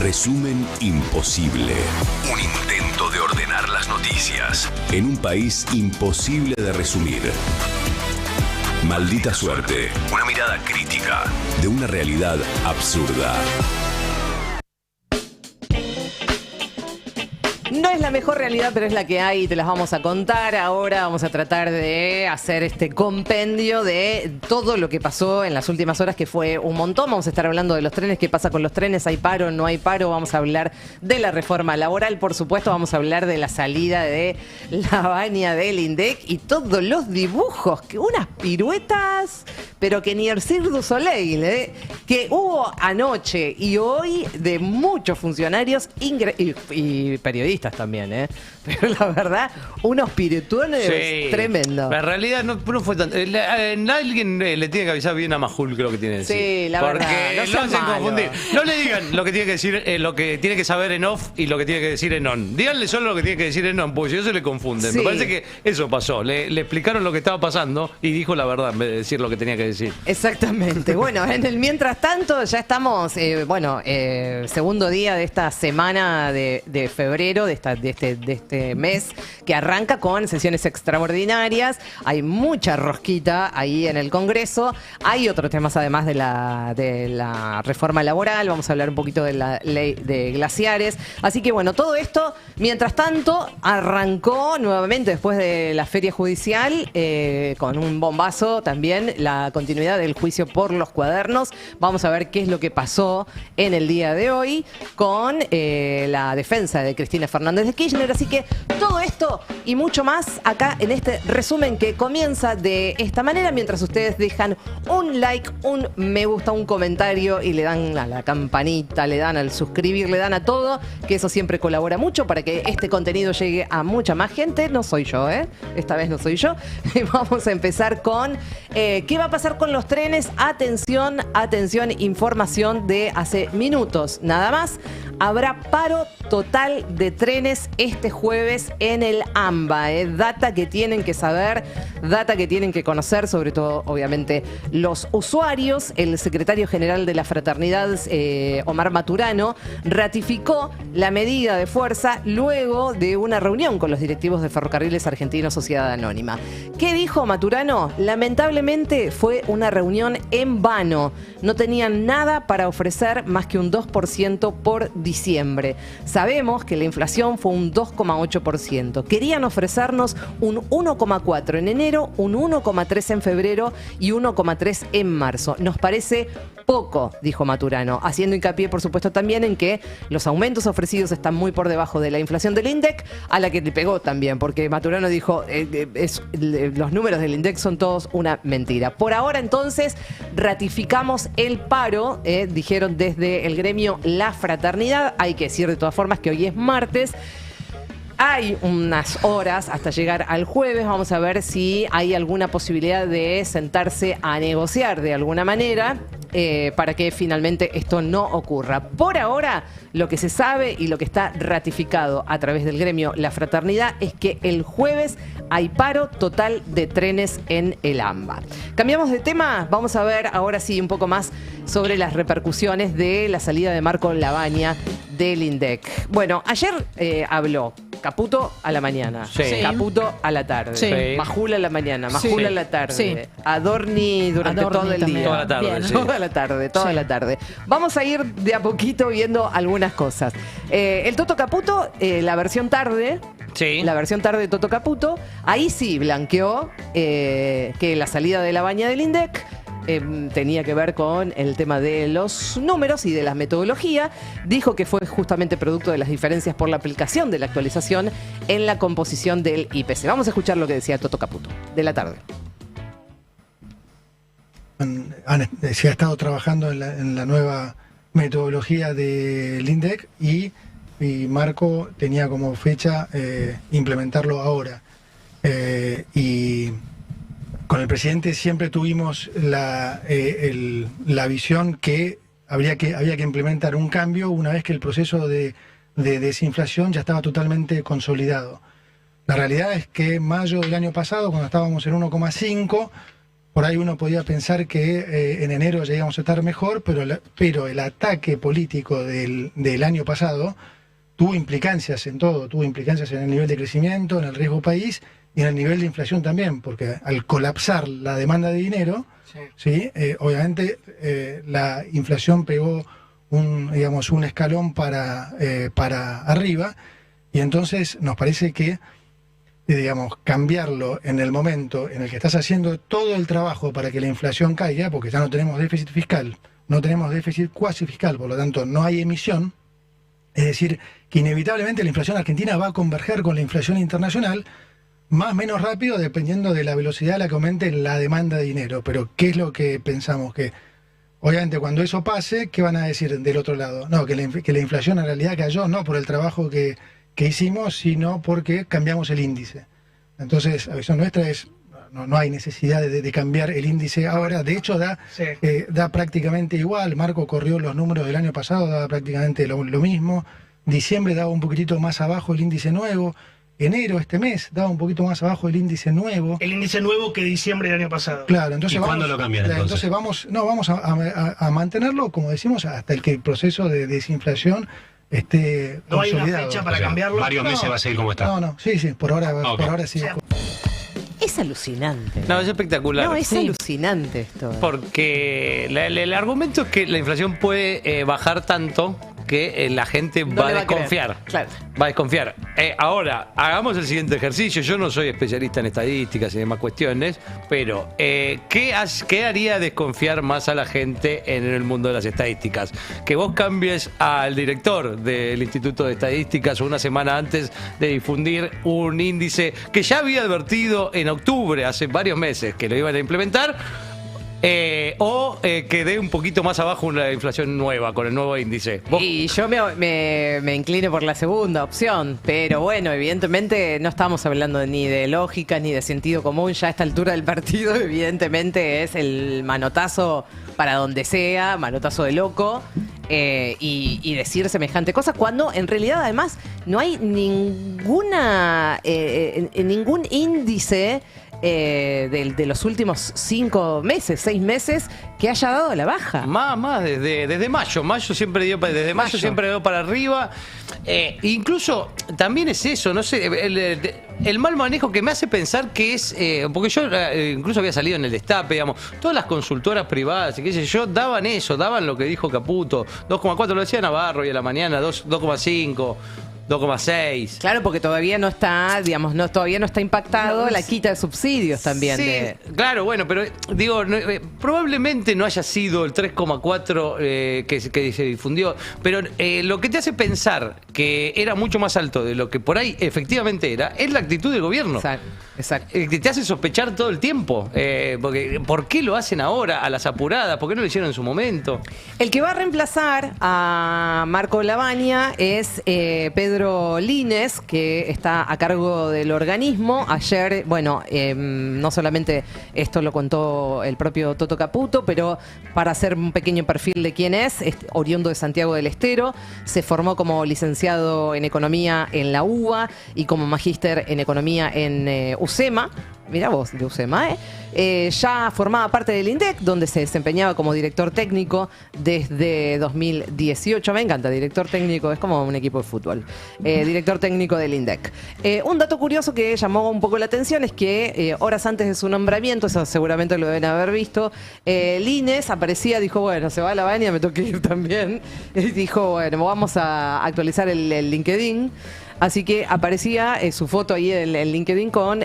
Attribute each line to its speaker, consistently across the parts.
Speaker 1: Resumen imposible. Un intento de ordenar las noticias en un país imposible de resumir. Maldita suerte. Una mirada crítica de una realidad absurda.
Speaker 2: No es la mejor realidad, pero es la que hay y te las vamos a contar. Ahora vamos a tratar de hacer este compendio de todo lo que pasó en las últimas horas, que fue un montón. Vamos a estar hablando de los trenes, qué pasa con los trenes, hay paro, no hay paro. Vamos a hablar de la reforma laboral, por supuesto. Vamos a hablar de la salida de la baña del INDEC y todos los dibujos, que unas piruetas, pero que ni el Cirque du Soleil, que hubo anoche y hoy de muchos funcionarios y periodistas también, pero la verdad, unos pirituones tremendos.
Speaker 3: La realidad no fue tanto. Alguien le tiene que avisar bien a Majul que lo que tiene que decir.
Speaker 2: Sí, la verdad.
Speaker 3: Porque lo hacen confundir. No le digan lo que tiene que decir, lo que tiene que saber en off y lo que tiene que decir en on. Díganle solo lo que tiene que decir en on, porque si no se le confunden.
Speaker 2: Sí.
Speaker 3: Me parece que eso pasó. Le explicaron lo que estaba pasando y dijo la verdad en vez de decir lo que tenía que decir.
Speaker 2: Exactamente. Bueno, en el mientras tanto ya estamos, segundo día de esta semana de febrero, de este mes, que arranca con sesiones extraordinarias. Hay mucha rosquita ahí en el Congreso. Hay otros temas además de la reforma laboral. Vamos a hablar un poquito de la ley de glaciares. Así que bueno, todo esto, mientras tanto, arrancó nuevamente después de la feria judicial, con un bombazo también, la continuidad del juicio por los cuadernos. Vamos a ver qué es lo que pasó en el día de hoy con la defensa de Cristina Fernández de Kirchner. Así que todo esto y mucho más acá en este resumen que comienza de esta manera, mientras ustedes dejan un like, un me gusta, un comentario y le dan a la campanita, le dan al suscribir, le dan a todo, que eso siempre colabora mucho para que este contenido llegue a mucha más gente. No soy yo, esta vez no soy yo. Vamos a empezar con ¿qué va a pasar con los trenes? Atención, información de hace minutos nada más. Habrá paro total de trenes este jueves en el AMBA. Data que tienen que saber, data que tienen que conocer, sobre todo, obviamente, los usuarios. El secretario general de la Fraternidad, Omar Maturano, ratificó la medida de fuerza luego de una reunión con los directivos de Ferrocarriles Argentinos Sociedad Anónima. ¿Qué dijo Maturano? Lamentablemente fue una reunión en vano. No tenían nada para ofrecer más que un 2% por diciembre. Sabemos que la inflación fue un 2,8%. Querían ofrecernos un 1,4% en enero, un 1,3% en febrero y 1,3% en marzo. Nos parece poco, dijo Maturano, haciendo hincapié, por supuesto, también en que los aumentos ofrecidos están muy por debajo de la inflación del INDEC, a la que le pegó también, porque Maturano dijo los números del INDEC son todos una mentira. Por ahora, entonces, ratificamos el paro, dijeron desde el gremio La Fraternidad. Hay que decir de todas formas que hoy es martes. Hay unas horas hasta llegar al jueves. Vamos a ver si hay alguna posibilidad de sentarse a negociar de alguna manera para que finalmente esto no ocurra. Por ahora, lo que se sabe y lo que está ratificado a través del gremio La Fraternidad es que el jueves hay paro total de trenes en el AMBA. Cambiamos de tema. Vamos a ver ahora sí un poco más sobre las repercusiones de la salida de Marco Labaña del INDEC. Bueno, ayer habló Caputo a la mañana, Caputo a la tarde, Majul a la mañana, Majul a la tarde, Adorni durante todo el día.
Speaker 3: Toda la tarde.
Speaker 2: Toda la tarde. Vamos a ir de a poquito viendo algunas cosas. El Toto Caputo, la versión tarde.
Speaker 3: Sí.
Speaker 2: La versión tarde de Toto Caputo, ahí sí blanqueó que la salida de la baña del INDEC tenía que ver con el tema de los números y de la metodología. Dijo que fue justamente producto de las diferencias por la aplicación de la actualización en la composición del IPC. Vamos a escuchar lo que decía Toto Caputo, de la tarde.
Speaker 4: Se ha estado trabajando en la nueva metodología del INDEC y Marco tenía como fecha implementarlo ahora. Y con el presidente siempre tuvimos la visión que había que implementar un cambio una vez que el proceso de desinflación ya estaba totalmente consolidado. La realidad es que en mayo del año pasado, cuando estábamos en 1,5, por ahí uno podía pensar que en enero ya íbamos a estar mejor, pero el ataque político del año pasado tuvo implicancias en todo, tuvo implicancias en el nivel de crecimiento, en el riesgo país y en el nivel de inflación también, porque al colapsar la demanda de dinero, ¿sí? Obviamente la inflación pegó un escalón para arriba, y entonces nos parece que cambiarlo en el momento en el que estás haciendo todo el trabajo para que la inflación caiga, porque ya no tenemos déficit fiscal, no tenemos déficit cuasi fiscal, por lo tanto no hay emisión, es decir, que inevitablemente la inflación argentina va a converger con la inflación internacional, más o menos rápido dependiendo de la velocidad a la que aumente la demanda de dinero. Pero ¿qué es lo que pensamos? Que obviamente cuando eso pase, ¿qué van a decir del otro lado? No, que la inflación en realidad cayó no por el trabajo que hicimos, sino porque cambiamos el índice. Entonces, la visión nuestra es, no hay necesidad de cambiar el índice ahora. De hecho, da prácticamente igual. Marco corrió los números del año pasado, daba prácticamente lo mismo. Diciembre daba un poquitito más abajo el índice nuevo. Enero, este mes, daba un poquito más abajo el índice nuevo.
Speaker 5: El índice nuevo que diciembre del año pasado.
Speaker 4: Claro, entonces
Speaker 6: ¿Y cuándo lo cambian entonces?
Speaker 4: Vamos a mantenerlo, como decimos, hasta el que el proceso de desinflación esté
Speaker 5: ¿No hay
Speaker 4: consolidado.
Speaker 5: una fecha para cambiarlo?
Speaker 6: Varios meses va a seguir como está.
Speaker 4: Sí, por ahora sí.
Speaker 2: Es alucinante.
Speaker 3: No, es espectacular.
Speaker 2: No, es alucinante esto.
Speaker 3: Porque el argumento es que la inflación puede bajar tanto que la gente
Speaker 2: No
Speaker 3: va a
Speaker 2: le
Speaker 3: desconfiar.
Speaker 2: creer. Claro.
Speaker 3: Va a desconfiar. Ahora, hagamos el siguiente ejercicio. Yo no soy especialista en estadísticas y demás cuestiones, pero ¿qué haría desconfiar más a la gente en el mundo de las estadísticas? Que vos cambies al director del Instituto de Estadísticas una semana antes de difundir un índice que ya había advertido en octubre, hace varios meses, que lo iban a implementar. O que dé un poquito más abajo una inflación nueva con el nuevo índice. ¿Vos?
Speaker 2: Y yo me inclino por la segunda opción, pero bueno, evidentemente no estamos hablando ni de lógica ni de sentido común. Ya a esta altura del partido, evidentemente es el manotazo para donde sea, manotazo de loco, y decir semejante cosa cuando en realidad además no hay ningún índice de los últimos 5 meses, 6 meses que haya dado la baja.
Speaker 3: Más desde mayo. Siempre dio para arriba. Incluso también es eso, no sé, el mal manejo que me hace pensar que es, porque yo incluso había salido en el Destape, digamos, todas las consultoras privadas y qué sé yo, daban lo que dijo Caputo, 2,4, lo decía Navarro y a la mañana, 2,5. 2,6.
Speaker 2: Claro, porque todavía no está, todavía no está impactado la quita de subsidios también.
Speaker 3: Sí, claro, bueno, pero digo, probablemente no haya sido el 3,4 que se difundió, pero lo que te hace pensar que era mucho más alto de lo que por ahí efectivamente era, es la actitud del gobierno.
Speaker 2: Exacto.
Speaker 3: Que te hace sospechar todo el tiempo. Porque, ¿por qué lo hacen ahora a las apuradas? ¿Por qué no lo hicieron en su momento?
Speaker 2: El que va a reemplazar a Marco Lavagna es Pedro Lines, que está a cargo del organismo. Ayer, no solamente esto lo contó el propio Toto Caputo, pero para hacer un pequeño perfil de quién es oriundo de Santiago del Estero, se formó como licenciado en Economía en la UBA y como magíster en Economía en UCEMA. Mirá vos, de UCEMA, ya formaba parte del INDEC, donde se desempeñaba como director técnico desde 2018. Me encanta, director técnico, es como un equipo de fútbol. Director técnico del INDEC. Un dato curioso que llamó un poco la atención es que horas antes de su nombramiento, eso seguramente lo deben haber visto, Lines aparecía, dijo, bueno, se va a Lavagna, me tengo que ir también. Dijo, bueno, vamos a actualizar el LinkedIn. Así que aparecía su foto ahí en LinkedIn con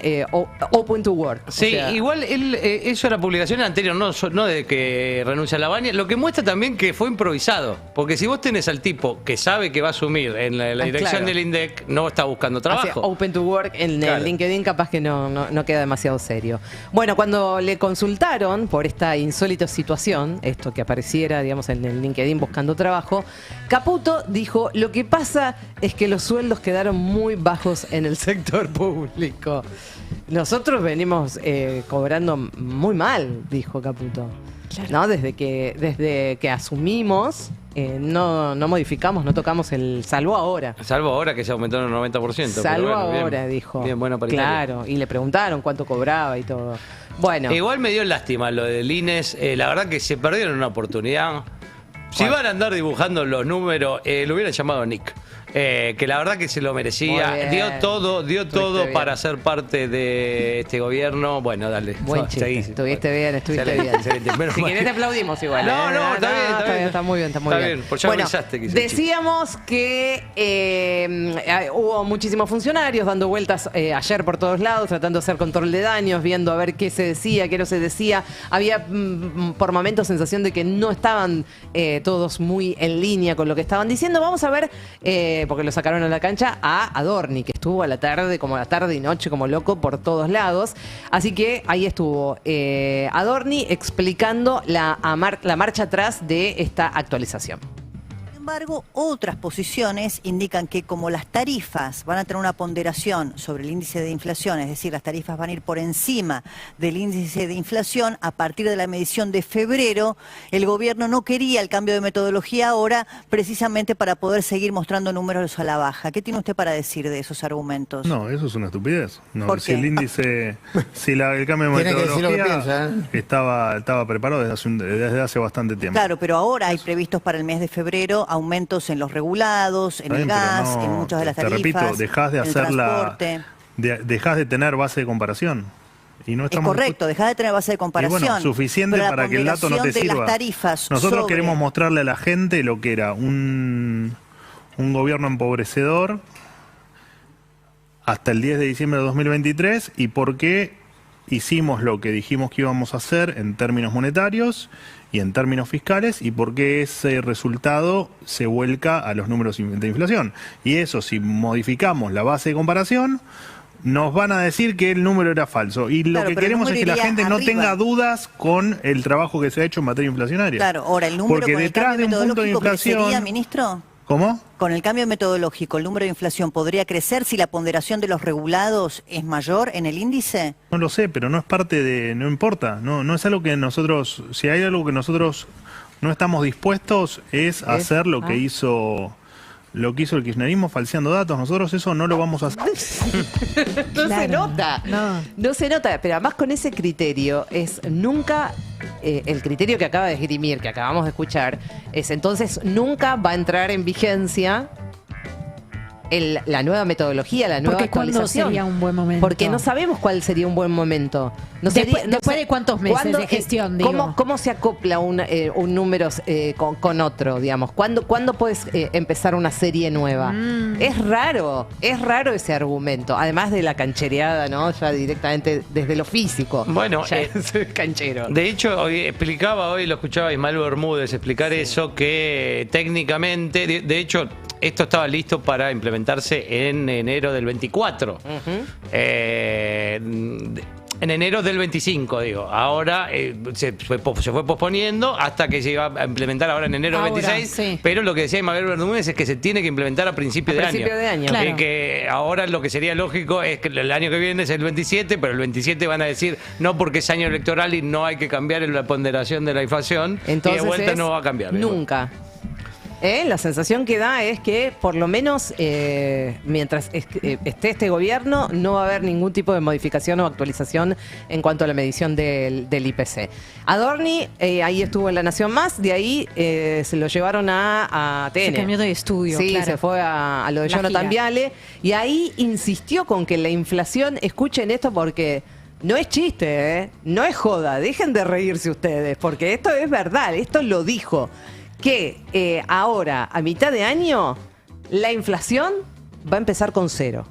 Speaker 2: Open to Work.
Speaker 3: Sí, o sea, igual eso era publicación anterior, no de que renuncia a Lavagna, lo que muestra también que fue improvisado. Porque si vos tenés al tipo que sabe que va a asumir en la dirección del INDEC, no está buscando trabajo.
Speaker 2: Así, Open to Work en el LinkedIn capaz que no queda demasiado serio. Bueno, cuando le consultaron por esta insólita situación, esto que apareciera, digamos, en el LinkedIn buscando trabajo, Caputo dijo, lo que pasa es que los sueldos quedaron muy bajos en el sector público. Nosotros venimos cobrando muy mal, dijo Caputo. Claro. ¿No? Desde que asumimos, no modificamos, no tocamos el salvo ahora.
Speaker 3: Salvo ahora que se aumentó en un 90%.
Speaker 2: Salvo
Speaker 3: pero bueno,
Speaker 2: ahora,
Speaker 3: bien,
Speaker 2: dijo.
Speaker 3: Bien, buena paritaria.
Speaker 2: Claro, y le preguntaron cuánto cobraba y todo. Bueno.
Speaker 3: Igual me dio lástima lo del INES. La verdad que se perdieron una oportunidad. Si van a andar dibujando los números, lo hubiera llamado Nick. Que la verdad que se lo merecía. Dio todo para ser parte de este gobierno. Bueno, dale.
Speaker 2: Buen chiste. Estuviste bien.
Speaker 3: Excelente.
Speaker 2: Si querés te aplaudimos igual.
Speaker 3: No, está bien.
Speaker 2: Está muy bien.
Speaker 3: Pues ya avisaste que
Speaker 2: decíamos que hubo muchísimos funcionarios dando vueltas ayer por todos lados, tratando de hacer control de daños, viendo a ver qué se decía, qué no se decía. Había por momentos sensación de que no estaban todos muy en línea con lo que estaban diciendo. Vamos a ver, porque lo sacaron a la cancha, a Adorni, que estuvo a la tarde y noche como loco por todos lados. Así que ahí estuvo Adorni explicando la marcha atrás de esta actualización.
Speaker 7: Sin embargo, otras posiciones indican que como las tarifas van a tener una ponderación sobre el índice de inflación, es decir, las tarifas van a ir por encima del índice de inflación, a partir de la medición de febrero, el gobierno no quería el cambio de metodología ahora, precisamente para poder seguir mostrando números a la baja. ¿Qué tiene usted para decir de esos argumentos?
Speaker 8: No, eso es una estupidez. No,
Speaker 7: ¿Por
Speaker 8: si
Speaker 7: qué?
Speaker 8: el índice, el cambio de metodología estaba preparado desde hace bastante tiempo.
Speaker 7: Claro, pero ahora hay previstos para el mes de febrero aumentos en los regulados, en el gas, en muchas de las tarifas,
Speaker 8: te repito, dejás de hacer dejás de tener base de comparación. Y no
Speaker 7: es correcto, dejás de tener base de comparación.
Speaker 8: Y bueno, suficiente para que el dato no te sirva. Nosotros queremos mostrarle a la gente lo que era un gobierno empobrecedor hasta el 10 de diciembre de 2023 y por qué hicimos lo que dijimos que íbamos a hacer en términos monetarios y en términos fiscales y por qué ese resultado se vuelca a los números de inflación. Y eso, si modificamos la base de comparación, nos van a decir que el número era falso. Y lo que queremos es que la gente no tenga dudas con el trabajo que se ha hecho en materia inflacionaria.
Speaker 7: Claro, ahora el número
Speaker 8: porque
Speaker 7: con
Speaker 8: detrás
Speaker 7: el
Speaker 8: de un
Speaker 7: cambio
Speaker 8: punto de inflación,
Speaker 7: crecería, ministro.
Speaker 8: ¿Cómo?
Speaker 7: Con el cambio metodológico, ¿el número de inflación podría crecer si la ponderación de los regulados es mayor en el índice?
Speaker 8: No lo sé, pero no es parte de... No importa, no es algo que nosotros... Si hay algo que nosotros no estamos dispuestos es hacer lo que hizo el kirchnerismo falseando datos. Nosotros eso no lo vamos a hacer.
Speaker 2: Se nota. No se nota, pero además con ese criterio es nunca... el criterio que acaba de esgrimir, que acabamos de escuchar, es entonces nunca va a entrar en vigencia la nueva metodología, la nueva actualización.
Speaker 9: ¿Cuándo sería un buen momento?
Speaker 2: Porque no sabemos cuál sería un buen momento.
Speaker 9: Después de cuántos meses de gestión, digo.
Speaker 2: ¿Cómo se acopla un número con otro, digamos? ¿Cuándo puedes empezar una serie nueva? Es raro ese argumento. Además de la canchereada, ¿no? Ya directamente desde lo físico.
Speaker 3: Bueno,
Speaker 2: ya es canchero.
Speaker 3: De hecho, hoy lo escuchaba Ismael Bermúdez explicar eso, que técnicamente, de hecho, esto estaba listo para implementarse en enero del 24. En enero del 25, digo. Ahora se fue posponiendo hasta que se iba a implementar ahora en enero del 26. Sí. Pero lo que decía Ismael Bermúdez es que se tiene que implementar a principio de año.
Speaker 2: Claro.
Speaker 3: Que ahora lo que sería lógico es que el año que viene es el 27, pero el 27 van a decir no porque es año electoral y no hay que cambiar la ponderación de la inflación.
Speaker 2: Entonces
Speaker 3: y de vuelta no va a cambiar.
Speaker 2: Nunca. La sensación que da es que por lo menos mientras esté este gobierno no va a haber ningún tipo de modificación o actualización en cuanto a la medición del IPC. Adorni ahí estuvo en La Nación Más, de ahí se lo llevaron a TN.
Speaker 9: Se cambió de estudio,
Speaker 2: sí,
Speaker 9: claro.
Speaker 2: Se fue a lo de Jonathan Viale y ahí insistió con que la inflación, escuchen esto porque... No es chiste, no es joda, dejen de reírse ustedes, porque esto es verdad, esto lo dijo. Que ahora, a mitad de año, la inflación va a empezar con 0.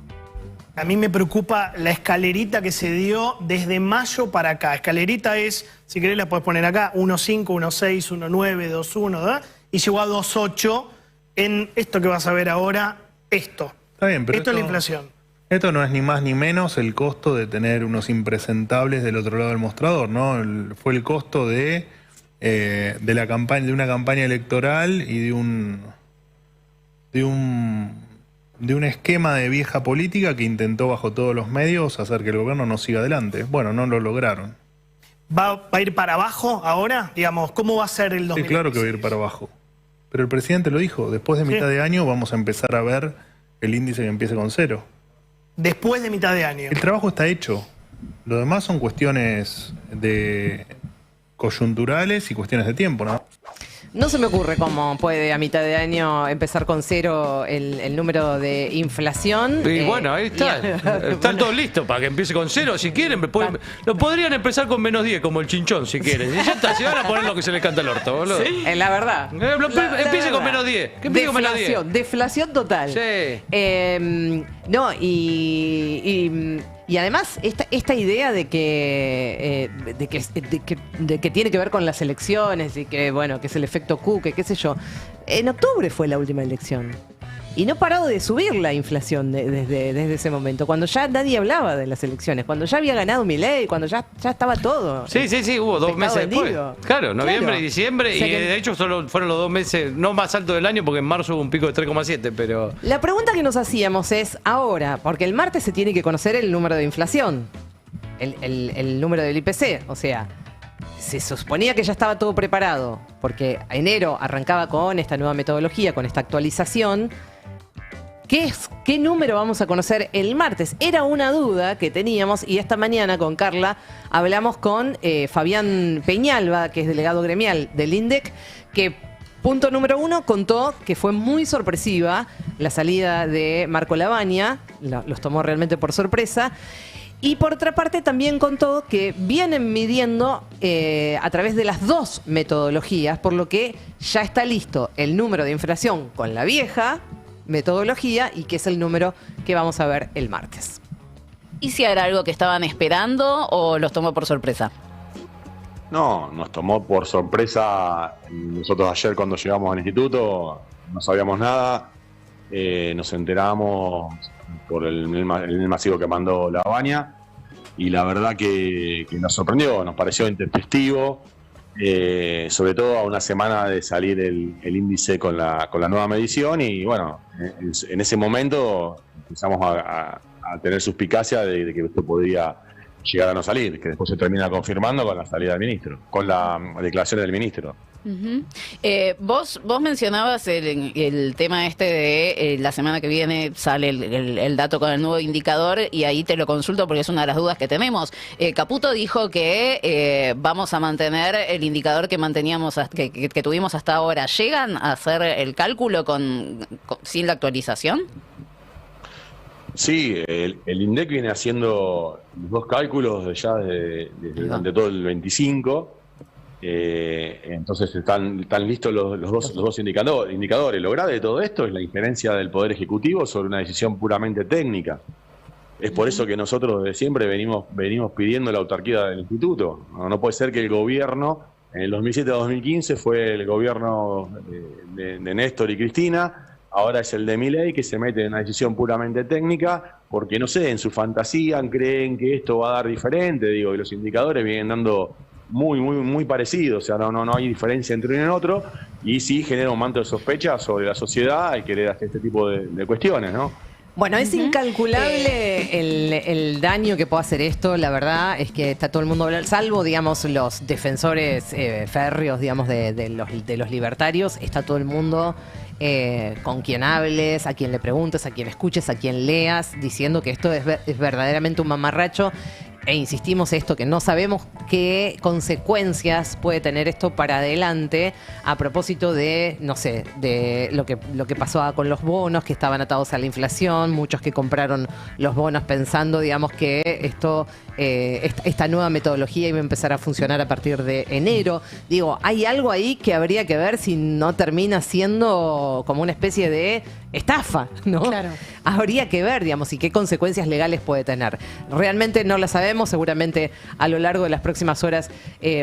Speaker 5: A mí me preocupa la escalerita que se dio desde mayo para acá. Escalerita es, si querés la podés poner acá, 1.5, 1.6, 1.9, 2.1, ¿verdad? Y llegó a 2.8 en esto que vas a ver ahora, esto.
Speaker 8: Está bien, pero
Speaker 5: esto es la inflación.
Speaker 8: Esto no es ni más ni menos el costo de tener unos impresentables del otro lado del mostrador, ¿no? Fue el costo de la campaña, de una campaña electoral y de un esquema de vieja política que intentó bajo todos los medios hacer que el gobierno no siga adelante. Bueno, no lo lograron.
Speaker 5: ¿Va a ir para abajo ahora? Digamos, ¿cómo va a ser el 2020?
Speaker 8: Sí, claro que va a ir para abajo. Pero el presidente lo dijo, después de mitad de año vamos a empezar a ver el índice que empiece con 0.
Speaker 5: Después de mitad de año.
Speaker 8: El trabajo está hecho. Lo demás son cuestiones de coyunturales y cuestiones de tiempo, ¿no?
Speaker 2: No se me ocurre cómo puede a mitad de año empezar con 0 el número de inflación.
Speaker 3: Y bueno, ahí está. Están todos listos para que empiece con 0. Si quieren, lo podrían empezar con -10, como el chinchón, si quieren. Y ya está, se van a poner lo que se les canta al orto, boludo.
Speaker 2: ¿Sí? La verdad.
Speaker 3: Empiece con -10. ¿Qué empiece con -10?
Speaker 2: Deflación total.
Speaker 3: Sí.
Speaker 2: No, y además, esta idea de que tiene que ver con las elecciones y que, bueno, que es el efecto Q, que qué sé yo. En octubre fue la última elección. Y no ha parado de subir la inflación desde ese momento, cuando ya nadie hablaba de las elecciones, cuando ya había ganado Milei, cuando ya estaba todo.
Speaker 3: Sí, hubo 2 meses después. Claro, noviembre y diciembre,
Speaker 2: o sea
Speaker 3: y de hecho solo fueron los 2 meses no más altos del año, porque en marzo hubo un pico de 3,7, pero...
Speaker 2: La pregunta que nos hacíamos es ahora, porque el martes se tiene que conocer el número de inflación, el número del IPC, o sea... Se suponía que ya estaba todo preparado, porque enero arrancaba con esta nueva metodología, con esta actualización. ¿Qué número vamos a conocer el martes? Era una duda que teníamos y esta mañana con Carla hablamos con Fabián Peñalba, que es delegado gremial del INDEC, que punto número 1 contó que fue muy sorpresiva la salida de Marco Lavagna, los tomó realmente por sorpresa. Y por otra parte también contó que vienen midiendo a través de las 2 metodologías, por lo que ya está listo el número de inflación con la vieja metodología y que es el número que vamos a ver el martes.
Speaker 10: ¿Y si era algo que estaban esperando o los tomó por sorpresa?
Speaker 11: No, nos tomó por sorpresa. Nosotros ayer cuando llegamos al instituto no sabíamos nada, nos enteramos por el masivo que mandó Lavagna y la verdad que nos sorprendió, nos pareció intempestivo, sobre todo a una semana de salir el índice con la nueva medición y bueno, en ese momento empezamos a tener suspicacia de que esto podría llegar a no salir, que después se termina confirmando con la salida del ministro, con la declaración del ministro.
Speaker 10: Vos mencionabas el tema de la semana que viene sale el dato con el nuevo indicador y ahí te lo consulto porque es una de las dudas que tenemos. Caputo dijo que vamos a mantener el indicador que manteníamos que tuvimos hasta ahora. ¿Llegan a hacer el cálculo sin la actualización?
Speaker 11: Sí, el INDEC viene haciendo los 2 cálculos desde durante todo el 25. Entonces están listos los dos indicadores. Lo grave de todo esto es la injerencia del Poder Ejecutivo sobre una decisión puramente técnica. Es por eso que nosotros desde siempre venimos pidiendo la autarquía del instituto. No puede ser que el gobierno, en el 2007-2015 fue el gobierno de Néstor y Cristina, ahora es el de Milei que se mete en una decisión puramente técnica porque, no sé, en su fantasía creen que esto va a dar diferente. Digo, y los indicadores vienen dando muy parecidos, o sea, no hay diferencia entre uno y otro, y sí genera un manto de sospecha sobre la sociedad al querer hacer este tipo de cuestiones, ¿no?
Speaker 2: Bueno, es incalculable el daño que puede hacer esto. La verdad es que está todo el mundo hablando, salvo, digamos, los defensores férreos, digamos, de los libertarios. Está todo el mundo con quien hables, a quien le preguntes, a quien escuches, a quien leas, diciendo que esto es verdaderamente un mamarracho. E insistimos esto, que no sabemos qué consecuencias puede tener esto para adelante a propósito de, no sé, de lo que pasó con los bonos que estaban atados a la inflación, muchos que compraron los bonos pensando, digamos, que esta nueva metodología iba a empezar a funcionar a partir de enero. Digo, hay algo ahí que habría que ver si no termina siendo como una especie de estafa, ¿no?
Speaker 9: Claro.
Speaker 2: Habría que ver, digamos, y qué consecuencias legales puede tener. Realmente no la sabemos, seguramente a lo largo de las próximas horas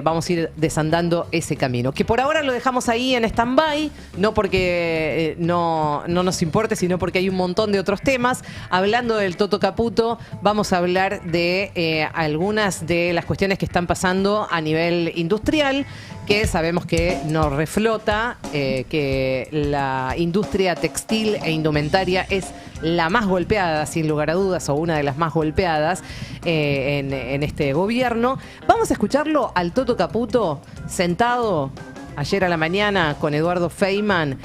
Speaker 2: vamos a ir desandando ese camino. Que por ahora lo dejamos ahí en stand-by, no porque no nos importe, sino porque hay un montón de otros temas. Hablando del Toto Caputo, vamos a hablar de algunas de las cuestiones que están pasando a nivel industrial, que sabemos que nos reflota, que la industria textil e indumentaria es la más golpeada, sin lugar a dudas, o una de las más golpeadas en este gobierno. Vamos a escucharlo al Toto Caputo sentado ayer a la mañana con Eduardo Feynman,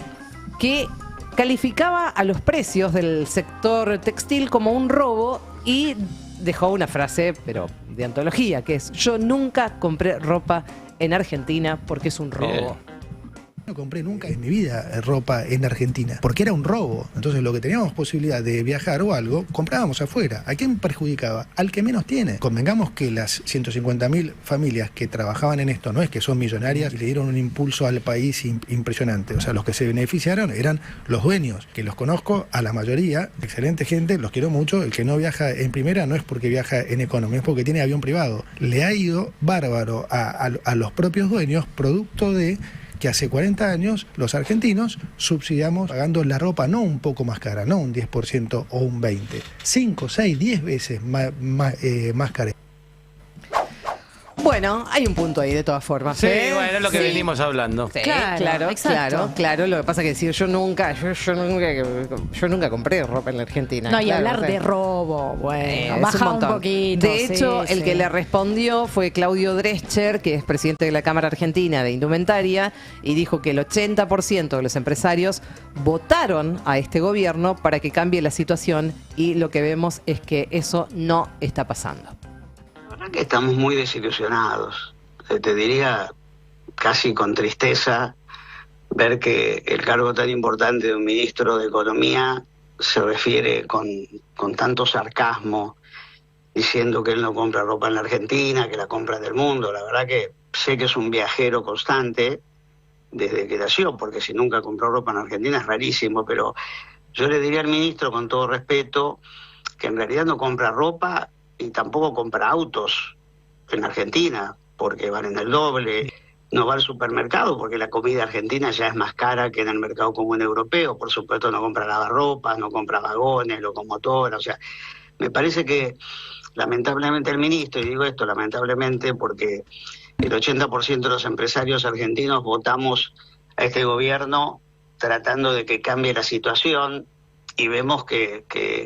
Speaker 2: que calificaba a los precios del sector textil como un robo y dejó una frase, pero de antología, que es: yo nunca compré ropa en Argentina porque es un robo.
Speaker 12: No compré nunca en mi vida ropa en Argentina, porque era un robo. Entonces lo que teníamos posibilidad de viajar o algo, comprábamos afuera. ¿A quién perjudicaba? Al que menos tiene. Convengamos que las 150.000 familias que trabajaban en esto no es que son millonarias y le dieron un impulso al país impresionante. O sea, los que se beneficiaron eran los dueños, que los conozco a la mayoría, excelente gente, los quiero mucho. El que no viaja en primera no es porque viaja en economía, es porque tiene avión privado. Le ha ido bárbaro a los propios dueños, producto de que hace 40 años los argentinos subsidiamos pagando la ropa no un poco más cara, no un 10% o un 20%, 5, 6, 10 veces más cara.
Speaker 2: Bueno, hay un punto ahí de todas formas.
Speaker 3: Sí, bueno, es lo que venimos hablando.
Speaker 2: Sí, claro. Lo que pasa es que decir, yo nunca compré ropa en la Argentina.
Speaker 9: No, y hablar de robo, bueno, baja un poquito.
Speaker 2: De hecho, el que le respondió fue Claudio Drescher, que es presidente de la Cámara Argentina de Indumentaria, y dijo que el 80% de los empresarios votaron a este gobierno para que cambie la situación, y lo que vemos es que eso no está pasando.
Speaker 13: Que estamos muy desilusionados. Te diría casi con tristeza ver que el cargo tan importante de un ministro de Economía se refiere con tanto sarcasmo, diciendo que él no compra ropa en la Argentina, que la compra del mundo. La verdad que sé que es un viajero constante desde que nació, porque si nunca compró ropa en Argentina es rarísimo, pero yo le diría al ministro, con todo respeto, que en realidad no compra ropa y tampoco compra autos en Argentina, porque valen el doble. No va al supermercado porque la comida argentina ya es más cara que en el mercado común europeo. Por supuesto no compra lavarropas, no compra vagones, locomotoras. O sea, me parece que lamentablemente el ministro, y digo esto lamentablemente porque el 80% de los empresarios argentinos votamos a este gobierno tratando de que cambie la situación, y vemos que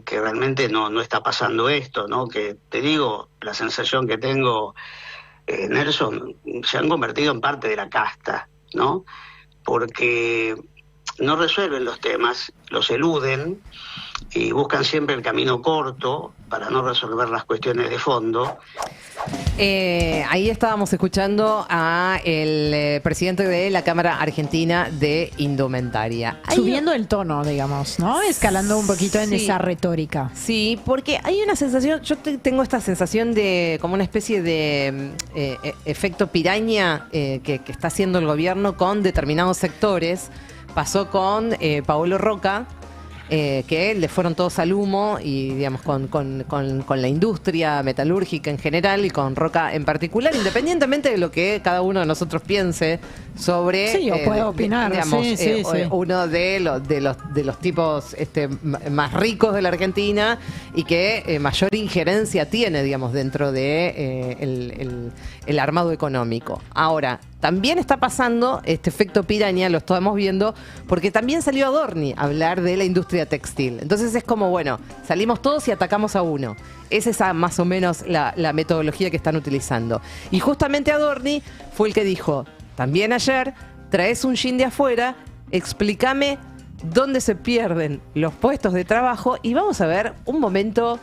Speaker 13: realmente no está pasando esto, ¿no? Que te digo, la sensación que tengo, Nelson, se han convertido en parte de la casta, ¿no? Porque no resuelven los temas, los eluden y buscan siempre el camino corto para no resolver las cuestiones de fondo.
Speaker 2: Ahí estábamos escuchando a el presidente de la Cámara Argentina de Indumentaria.
Speaker 9: Subiendo el tono, digamos, ¿no? Escalando un poquito en esa retórica.
Speaker 2: Sí, porque hay una sensación, yo tengo esta sensación de como una especie de efecto piraña que está haciendo el gobierno con determinados sectores. Pasó con Paolo Roca, que le fueron todos al humo, y digamos con la industria metalúrgica en general y con Roca en particular, independientemente de lo que cada uno de nosotros piense sobre
Speaker 9: sí, o puede opinar,
Speaker 2: digamos,
Speaker 9: sí.
Speaker 2: uno de los tipos más ricos de la Argentina y que mayor injerencia tiene, digamos, dentro de el armado económico. Ahora, también está pasando este efecto piraña, lo estamos viendo, porque también salió Adorni a hablar de la industria textil. Entonces es como, bueno, salimos todos y atacamos a uno. Es esa más o menos la metodología que están utilizando. Y justamente Adorni fue el que dijo, también ayer, traes un jean de afuera, explícame dónde se pierden los puestos de trabajo, y vamos a ver un momento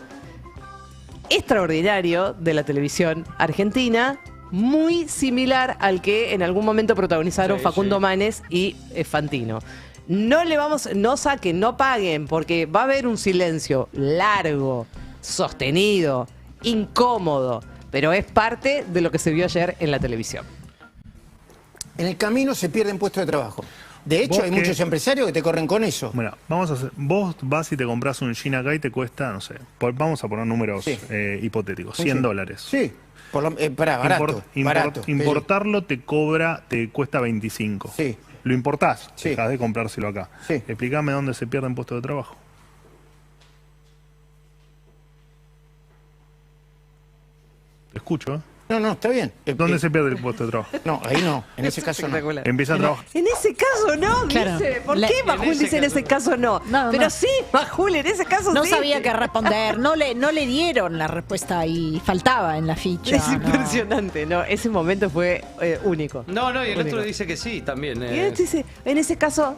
Speaker 2: extraordinario de la televisión argentina, muy similar al que en algún momento protagonizaron Facundo Manes y Fantino. No saquen, no paguen, porque va a haber un silencio largo, sostenido, incómodo, pero es parte de lo que se vio ayer en la televisión.
Speaker 14: En el camino se pierden puestos de trabajo. De hecho, hay muchos empresarios que te corren con eso.
Speaker 8: Bueno, vos vas y te compras un jean acá y te cuesta, no sé, vamos a poner números hipotéticos, $100.
Speaker 14: Sí. Barato.
Speaker 8: Importarlo te cuesta 25.
Speaker 14: Sí.
Speaker 8: Lo importás, dejás de comprárselo acá. Sí. Explícame dónde se pierden puestos de trabajo. Te escucho, ¿eh?
Speaker 14: No, está bien.
Speaker 8: ¿Dónde se pierde el puesto de trabajo?
Speaker 14: No, ahí no. En ese caso no.
Speaker 8: Empieza a trabajar.
Speaker 2: En ese caso no,
Speaker 9: Claro.
Speaker 2: dice. ¿Por qué Majul dice en ese caso no?
Speaker 9: No,
Speaker 2: Pero
Speaker 9: no.
Speaker 2: sí, Majul, en ese caso
Speaker 9: No
Speaker 2: sí.
Speaker 9: sabía qué responder, no le dieron la respuesta y faltaba en la ficha.
Speaker 2: Es impresionante, ¿no? Ese momento fue único.
Speaker 3: No, y el
Speaker 2: Único.
Speaker 3: otro dice que sí también.
Speaker 2: Y él dice, en ese caso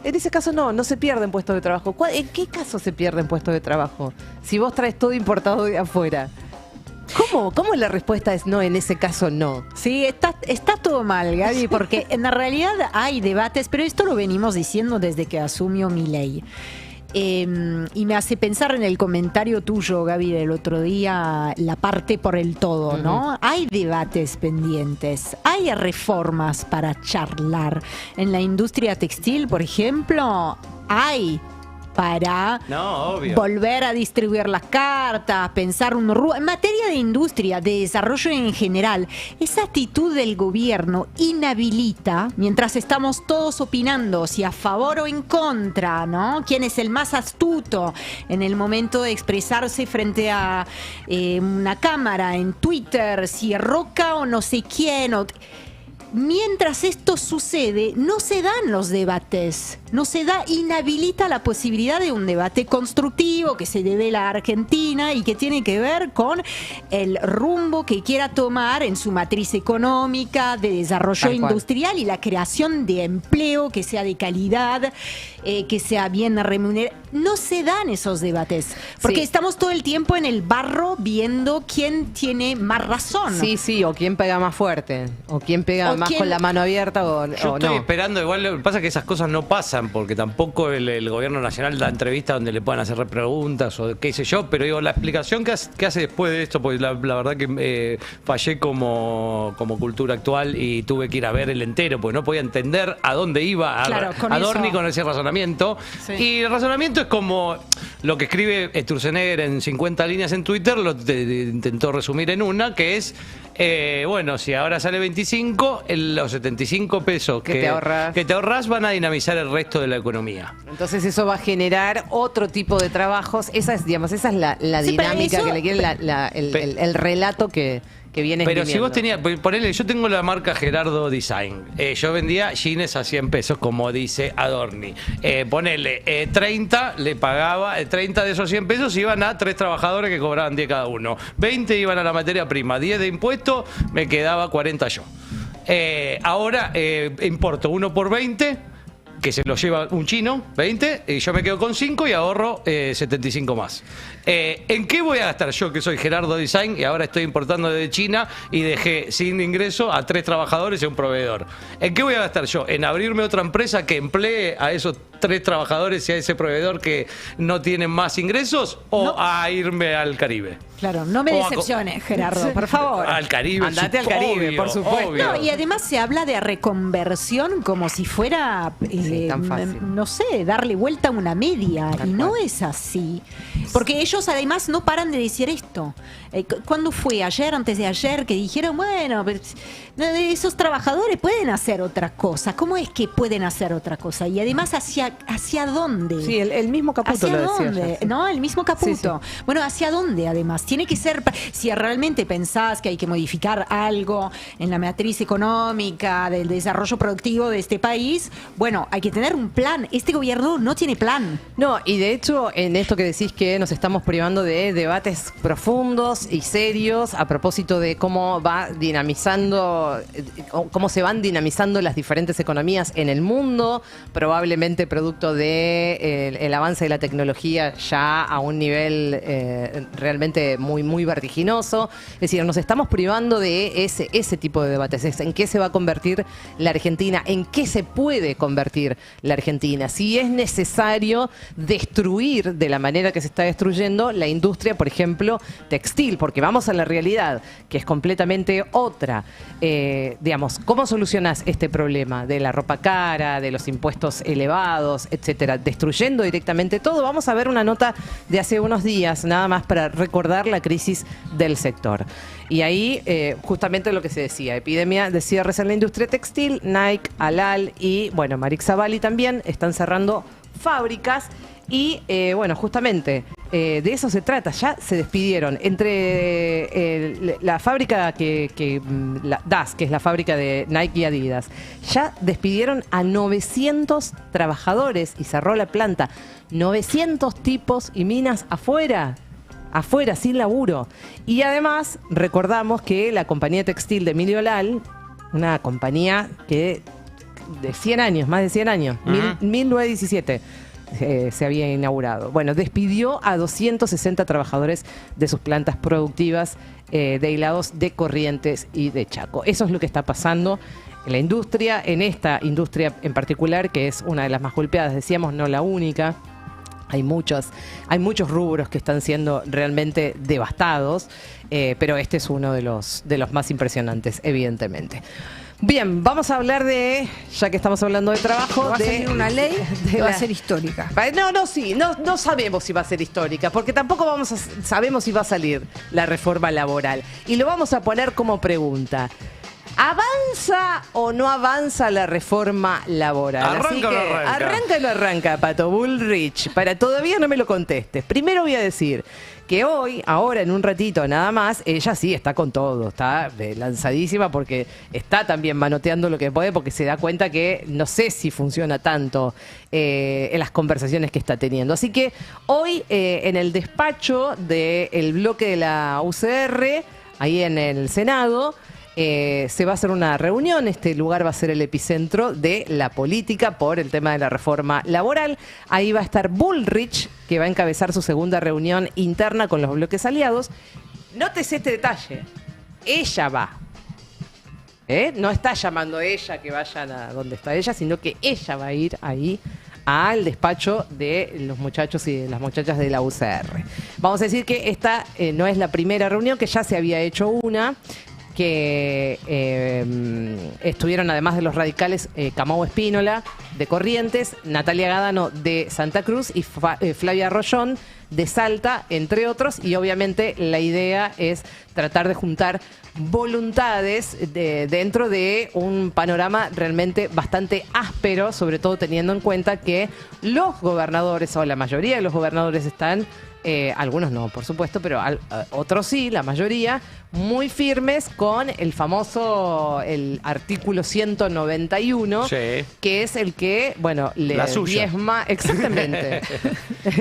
Speaker 2: no se pierden puestos de trabajo. ¿En qué caso se pierden puestos de trabajo? Si vos traes todo importado de afuera. ¿Cómo la respuesta es no, en ese caso no?
Speaker 9: Sí, está todo mal, Gaby, porque en la realidad hay debates, pero esto lo venimos diciendo desde que asumió Milei. Y me hace pensar en el comentario tuyo, Gaby, del otro día, la parte por el todo, ¿no? Hay debates pendientes, hay reformas para charlar. En la industria textil, por ejemplo, hay para volver a distribuir las cartas, pensar un rubro. En materia de industria, de desarrollo en general, esa actitud del gobierno inhabilita, mientras estamos todos opinando si a favor o en contra, ¿no? ¿Quién es el más astuto en el momento de expresarse frente a una cámara, en Twitter, si Roca o no sé quién? Mientras esto sucede, no se dan los debates, inhabilita la posibilidad de un debate constructivo que se debe a la Argentina y que tiene que ver con el rumbo que quiera tomar en su matriz económica, de desarrollo industrial y la creación de empleo que sea de calidad, que sea bien remunerado. No se dan esos debates, porque estamos todo el tiempo en el barro viendo quién tiene más razón.
Speaker 2: Sí, o quién pega más fuerte, o quién pega más con la mano abierta o
Speaker 3: Yo
Speaker 2: no.
Speaker 3: estoy esperando, igual lo que pasa es que esas cosas no pasan, porque tampoco el gobierno nacional da entrevistas donde le puedan hacer preguntas o qué sé yo, pero digo, la explicación que hace después de esto, porque la verdad que fallé como cultura actual y tuve que ir a ver el entero, porque no podía entender a dónde iba Adorni con ese razonamiento. Sí. Y el razonamiento es como lo que escribe Sturzenegger en 50 líneas en Twitter, lo intentó resumir en una, que es, bueno, si ahora sale 25, los 75 pesos que te ahorras van a dinamizar el resto de la economía.
Speaker 2: Entonces eso va a generar otro tipo de trabajos. Esa es la dinámica que le quiere, el relato que viene.
Speaker 3: Pero si vos tenías, ponele, yo tengo la marca Gerardo Design. Yo vendía jeans a 100 pesos, como dice Adorni. Ponele, 30 le pagaba, 30 de esos 100 pesos iban a 3 trabajadores que cobraban 10 cada uno. 20 iban a la materia prima, 10 de impuestos, me quedaba 40 yo. Ahora importo 1 por 20, que se lo lleva un chino, 20, y yo me quedo con 5 y ahorro 75 más. ¿En qué voy a gastar yo, que soy Gerardo Design, y ahora estoy importando desde China y dejé sin ingreso a 3 trabajadores y a un proveedor? ¿En qué voy a gastar yo? ¿En abrirme otra empresa que emplee a esos 3 trabajadores y a ese proveedor que no tienen más ingresos? ¿O a irme al Caribe?
Speaker 9: Claro, no me decepciones, Gerardo, por favor.
Speaker 3: Al Caribe.
Speaker 2: Andate al Caribe,
Speaker 3: obvio,
Speaker 2: por supuesto.
Speaker 3: obvio.
Speaker 9: No, y además se habla de reconversión como si fuera,
Speaker 2: tan fácil.
Speaker 9: no sé, darle vuelta a una media.
Speaker 2: Tal
Speaker 9: y no
Speaker 2: cual.
Speaker 9: es así. Porque ellos además no paran de decir esto. ¿Cuándo fue? ¿Ayer, antes de ayer? Que dijeron, bueno, esos trabajadores pueden hacer otra cosa. ¿Cómo es que pueden hacer otra cosa? Y además, ¿hacia dónde?
Speaker 2: Sí, el mismo Caputo
Speaker 9: ¿Hacia
Speaker 2: lo decía
Speaker 9: dónde?
Speaker 2: ayer, sí.
Speaker 9: No, el mismo Caputo.
Speaker 2: Sí.
Speaker 9: Bueno, ¿hacia dónde además? Tiene que ser, si realmente pensás que hay que modificar algo en la matriz económica, del desarrollo productivo de este país, bueno, hay que tener un plan. Este gobierno no tiene plan.
Speaker 2: No, y de hecho, en esto que decís que nos estamos privando de debates profundos y serios a propósito de cómo cómo se van dinamizando las diferentes economías en el mundo, probablemente producto de el avance de la tecnología ya a un nivel realmente muy, muy vertiginoso. Es decir, nos estamos privando de ese tipo de debates. Es en qué se va a convertir la Argentina, en qué se puede convertir la Argentina. Si es necesario destruir de la manera que se está destruyendo la industria, por ejemplo, textil, porque vamos a la realidad, que es completamente otra. Digamos, ¿cómo solucionás este problema de la ropa cara, de los impuestos elevados, etcétera? Destruyendo directamente todo. Vamos a ver una nota de hace unos días, nada más para recordar la crisis del sector. Y ahí, justamente lo que se decía, epidemia de cierres en la industria textil, Nike, Halal y, bueno, Marix Zavalli también están cerrando fábricas. Y, bueno, justamente de eso se trata. Ya se despidieron. Entre la fábrica la DAS, que es la fábrica de Nike y Adidas, ya despidieron a 900 trabajadores y cerró la planta. 900 tipos y minas afuera, sin laburo. Y además, recordamos que la compañía textil de Emilio Lal, una compañía que de 100 años, más de 100 años, 1917 se había inaugurado. Bueno, despidió a 260 trabajadores de sus plantas productivas de hilados de Corrientes y de Chaco. Eso es lo que está pasando en la industria, en esta industria en particular, que es una de las más golpeadas, decíamos, no la única. Hay muchos rubros que están siendo realmente devastados, pero este es uno de los más impresionantes, evidentemente. Bien, vamos a hablar ya que estamos hablando de trabajo,
Speaker 15: va a salir una ley que va a ser histórica.
Speaker 2: No sabemos si va a ser histórica, porque tampoco sabemos si va a salir la reforma laboral. Y lo vamos a poner como pregunta. ¿Avanza o no avanza la reforma laboral?
Speaker 3: ¿Arranca
Speaker 2: Así que,
Speaker 3: o no arranca?
Speaker 2: ¿arranca o no arranca, Pato Bullrich? Todavía no me lo contestes. Primero voy a decir que hoy, ahora en un ratito nada más, ella sí está con todo, está lanzadísima porque está también manoteando lo que puede, porque se da cuenta que no sé si funciona tanto en las conversaciones que está teniendo. Así que hoy en el despacho del bloque de la UCR, ahí en el Senado, se va a hacer una reunión. Este lugar va a ser el epicentro de la política por el tema de la reforma laboral. Ahí va a estar Bullrich, que va a encabezar su segunda reunión interna con los bloques aliados. Nótese este detalle. Ella va. No está llamando ella que vayan a donde está ella, sino que ella va a ir ahí al despacho de los muchachos y de las muchachas de la UCR. Vamos a decir que esta no es la primera reunión, que ya se había hecho una, que estuvieron, además de los radicales, Camau Espínola de Corrientes, Natalia Gadano de Santa Cruz y Flavia Rollón de Salta, entre otros, y obviamente la idea es tratar de juntar voluntades dentro de un panorama realmente bastante áspero, sobre todo teniendo en cuenta que los gobernadores, o la mayoría de los gobernadores, están, algunos no, por supuesto, pero otros sí, la mayoría, muy firmes con el famoso, el artículo 191, sí, que es el que, bueno, le diezma, exactamente,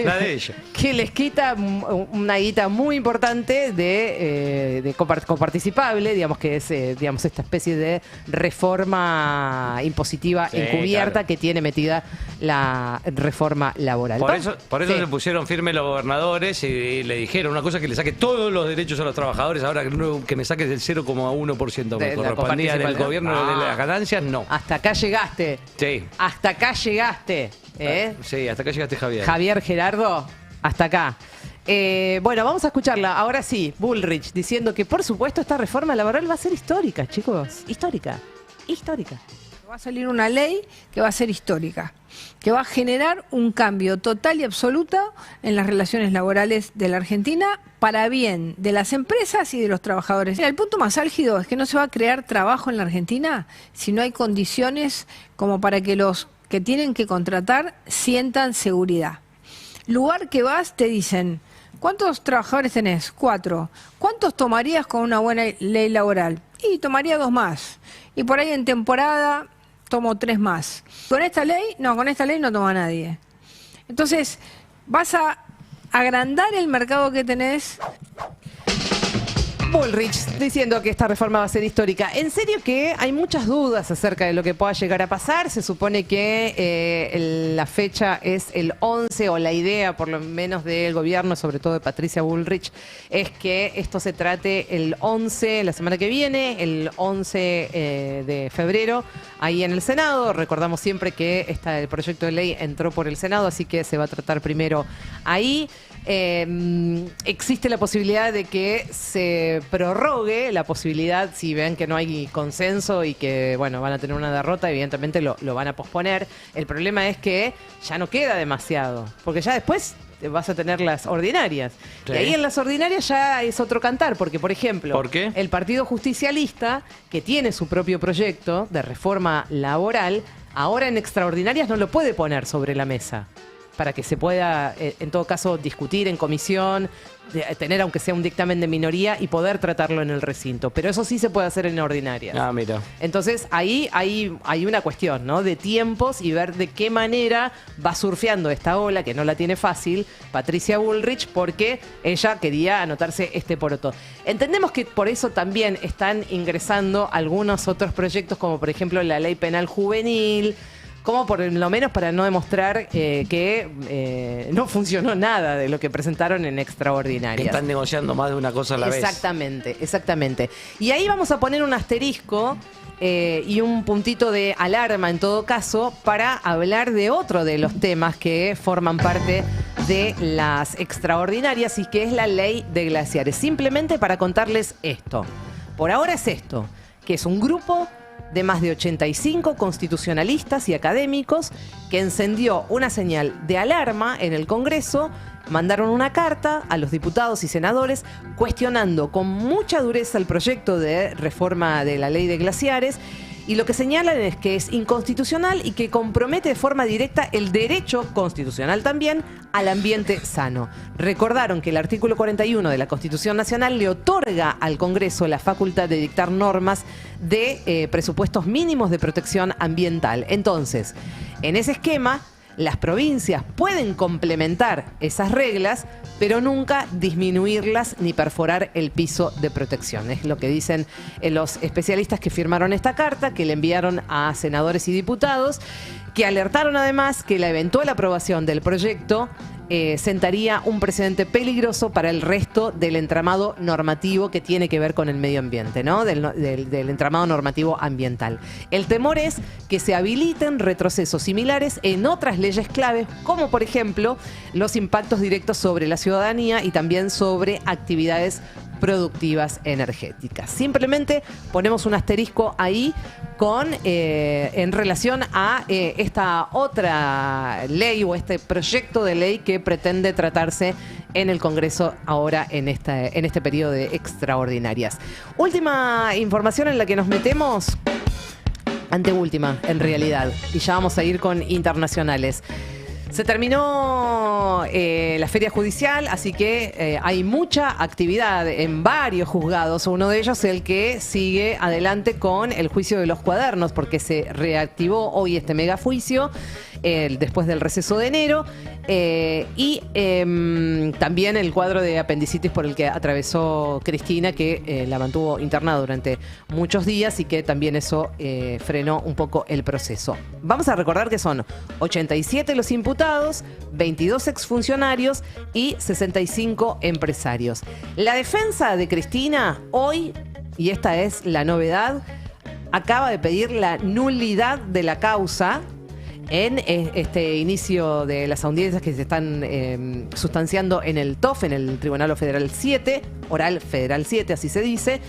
Speaker 3: la de ella,
Speaker 2: que les quita una guita muy importante de coparticipable, digamos, que es digamos, esta especie de reforma impositiva, sí, encubierta, claro, que tiene metida la reforma laboral.
Speaker 3: Por eso sí, se pusieron firmes los gobernadores y le dijeron una cosa: que le saque todos los derechos a los trabajadores. Ahora que me saques del 0,1% que correspondía del gobierno de las ganancias, no.
Speaker 2: Hasta acá llegaste.
Speaker 3: Sí.
Speaker 2: Hasta acá llegaste.
Speaker 3: Sí, hasta acá llegaste, Javier.
Speaker 2: Javier Gerardo, hasta acá. Bueno, vamos a escucharla. Ahora sí, Bullrich diciendo que, por supuesto, esta reforma laboral va a ser histórica, chicos. Histórica.
Speaker 15: Va a salir una ley que va a ser histórica, que va a generar un cambio total y absoluto en las relaciones laborales de la Argentina, para bien de las empresas y de los trabajadores. Mira, el punto más álgido es que no se va a crear trabajo en la Argentina si no hay condiciones como para que los que tienen que contratar sientan seguridad. Lugar que vas, te dicen: ¿cuántos trabajadores tenés? 4. ¿Cuántos tomarías con una buena ley laboral? Y tomaría 2 más. Y por ahí en temporada tomo 3 más. ¿Con esta ley? No, con esta ley no toma nadie. Entonces, vas a agrandar el mercado que tenés.
Speaker 2: Bullrich diciendo que esta reforma va a ser histórica. En serio que hay muchas dudas acerca de lo que pueda llegar a pasar. Se supone que la fecha es el 11, o la idea por lo menos del gobierno, sobre todo de Patricia Bullrich, es que esto se trate el 11, la semana que viene, el 11 de febrero, ahí en el Senado. Recordamos siempre que el proyecto de ley entró por el Senado, así que se va a tratar primero ahí. Existe la posibilidad de que se prorrogue la posibilidad, si ven que no hay consenso y que, bueno, van a tener una derrota, evidentemente lo van a posponer. El problema es que ya no queda demasiado, porque ya después vas a tener las ordinarias. Sí. Y ahí en las ordinarias ya es otro cantar, porque, por ejemplo,
Speaker 3: ¿por qué?
Speaker 2: El Partido Justicialista, que tiene su propio proyecto de reforma laboral, ahora en extraordinarias no lo puede poner sobre la mesa, para que se pueda, en todo caso, discutir en comisión, tener aunque sea un dictamen de minoría y poder tratarlo en el recinto. Pero eso sí se puede hacer en ordinarias.
Speaker 3: Ah, mira.
Speaker 2: Entonces ahí hay una cuestión, ¿no? De tiempos y ver de qué manera va surfeando esta ola, que no la tiene fácil, Patricia Bullrich, porque ella quería anotarse este poroto. Entendemos que por eso también están ingresando algunos otros proyectos, como por ejemplo la ley penal juvenil, como por lo menos para no demostrar que no funcionó nada de lo que presentaron en extraordinarias.
Speaker 3: Que están negociando más de una cosa a la vez.
Speaker 2: Exactamente. Y ahí vamos a poner un asterisco y un puntito de alarma en todo caso para hablar de otro de los temas que forman parte de las extraordinarias y que es la ley de glaciares. Simplemente para contarles esto. Por ahora es esto, que es un grupo de más de 85 constitucionalistas y académicos que encendió una señal de alarma en el Congreso, mandaron una carta a los diputados y senadores cuestionando con mucha dureza el proyecto de reforma de la ley de glaciares, y lo que señalan es que es inconstitucional y que compromete de forma directa el derecho constitucional también al ambiente sano. Recordaron que el artículo 41 de la Constitución Nacional le otorga al Congreso la facultad de dictar normas de presupuestos mínimos de protección ambiental. Entonces, en ese esquema, las provincias pueden complementar esas reglas, pero nunca disminuirlas ni perforar el piso de protección. Es lo que dicen los especialistas que firmaron esta carta, que le enviaron a senadores y diputados, que alertaron además que la eventual aprobación del proyecto sentaría un precedente peligroso para el resto del entramado normativo que tiene que ver con el medio ambiente, ¿no? Del entramado normativo ambiental. El temor es que se habiliten retrocesos similares en otras leyes claves, como por ejemplo los impactos directos sobre la ciudadanía y también sobre actividades productivas energéticas. Simplemente ponemos un asterisco ahí en relación a esta otra ley o este proyecto de ley que pretende tratarse en el Congreso ahora en este periodo de extraordinarias. Última información en la que nos metemos, anteúltima en realidad, y ya vamos a ir con internacionales. Se terminó la feria judicial, así que hay mucha actividad en varios juzgados. Uno de ellos es el que sigue adelante con el juicio de los cuadernos, porque se reactivó hoy este megajuicio después del receso de enero. Y también el cuadro de apendicitis por el que atravesó Cristina, que la mantuvo internada durante muchos días y que también eso frenó un poco el proceso. Vamos a recordar que son 87 los imputados, 22 exfuncionarios y 65 empresarios. La defensa de Cristina hoy, y esta es la novedad, acaba de pedir la nulidad de la causa en este inicio de las audiencias que se están sustanciando en el TOF, en el Tribunal Federal 7, Oral Federal 7, así se dice.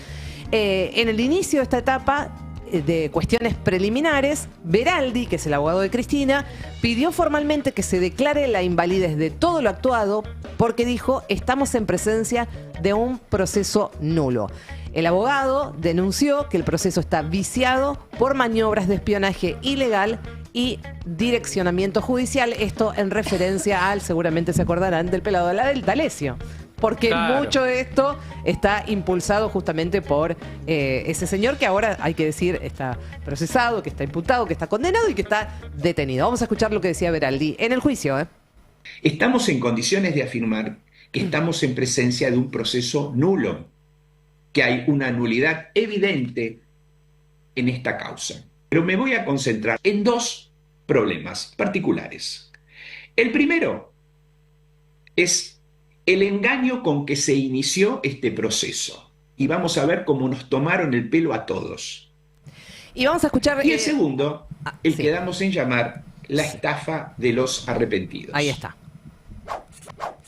Speaker 2: En el inicio de esta etapa de cuestiones preliminares, Veraldi, que es el abogado de Cristina, pidió formalmente que se declare la invalidez de todo lo actuado porque dijo, estamos en presencia de un proceso nulo. El abogado denunció que el proceso está viciado por maniobras de espionaje ilegal y direccionamiento judicial, esto en referencia al, seguramente se acordarán, del pelado de la D'Alessio. Porque claro, mucho de esto está impulsado justamente por ese señor que ahora, hay que decir, está procesado, que está imputado, que está condenado y que está detenido. Vamos a escuchar lo que decía Veraldi en el juicio.
Speaker 16: Estamos en condiciones de afirmar que estamos en presencia de un proceso nulo, que hay una nulidad evidente en esta causa. Pero me voy a concentrar en dos problemas particulares. El primero es el engaño con que se inició este proceso. Y vamos a ver cómo nos tomaron el pelo a todos.
Speaker 2: Y vamos a escuchar...
Speaker 16: Y el segundo, el que damos en llamar la estafa de los arrepentidos.
Speaker 2: Ahí está.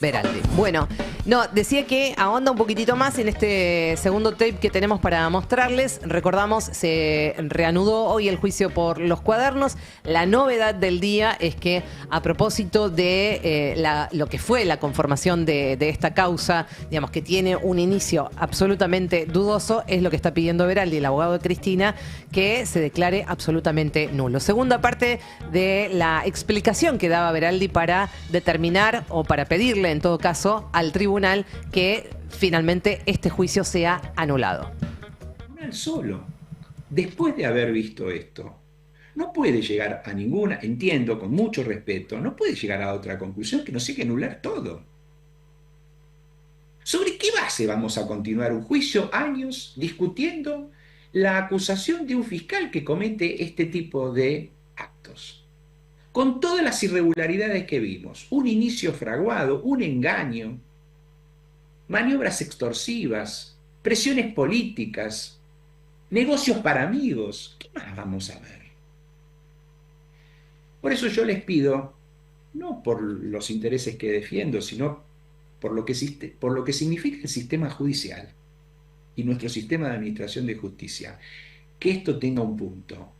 Speaker 2: Veraldi. Bueno, no, decía que ahonda un poquitito más en este segundo tape que tenemos para mostrarles. Recordamos, se reanudó hoy el juicio por los cuadernos. La novedad del día es que a propósito de lo que fue la conformación de esta causa, digamos que tiene un inicio absolutamente dudoso, es lo que está pidiendo Veraldi, el abogado de Cristina, que se declare absolutamente nulo. Segunda parte de la explicación que daba Veraldi para determinar o para pedirle en todo caso al tribunal que finalmente este juicio sea anulado.
Speaker 16: Solo, después de haber visto esto, no puede llegar a ninguna, entiendo con mucho respeto, no puede llegar a otra conclusión que no sea que anular todo. ¿Sobre qué base vamos a continuar un juicio años discutiendo la acusación de un fiscal que comete este tipo de actos? Con todas las irregularidades que vimos, un inicio fraguado, un engaño, maniobras extorsivas, presiones políticas, negocios para amigos, ¿qué más vamos a ver? Por eso yo les pido, no por los intereses que defiendo, sino por lo que significa el sistema judicial y nuestro sistema de administración de justicia, que esto tenga un punto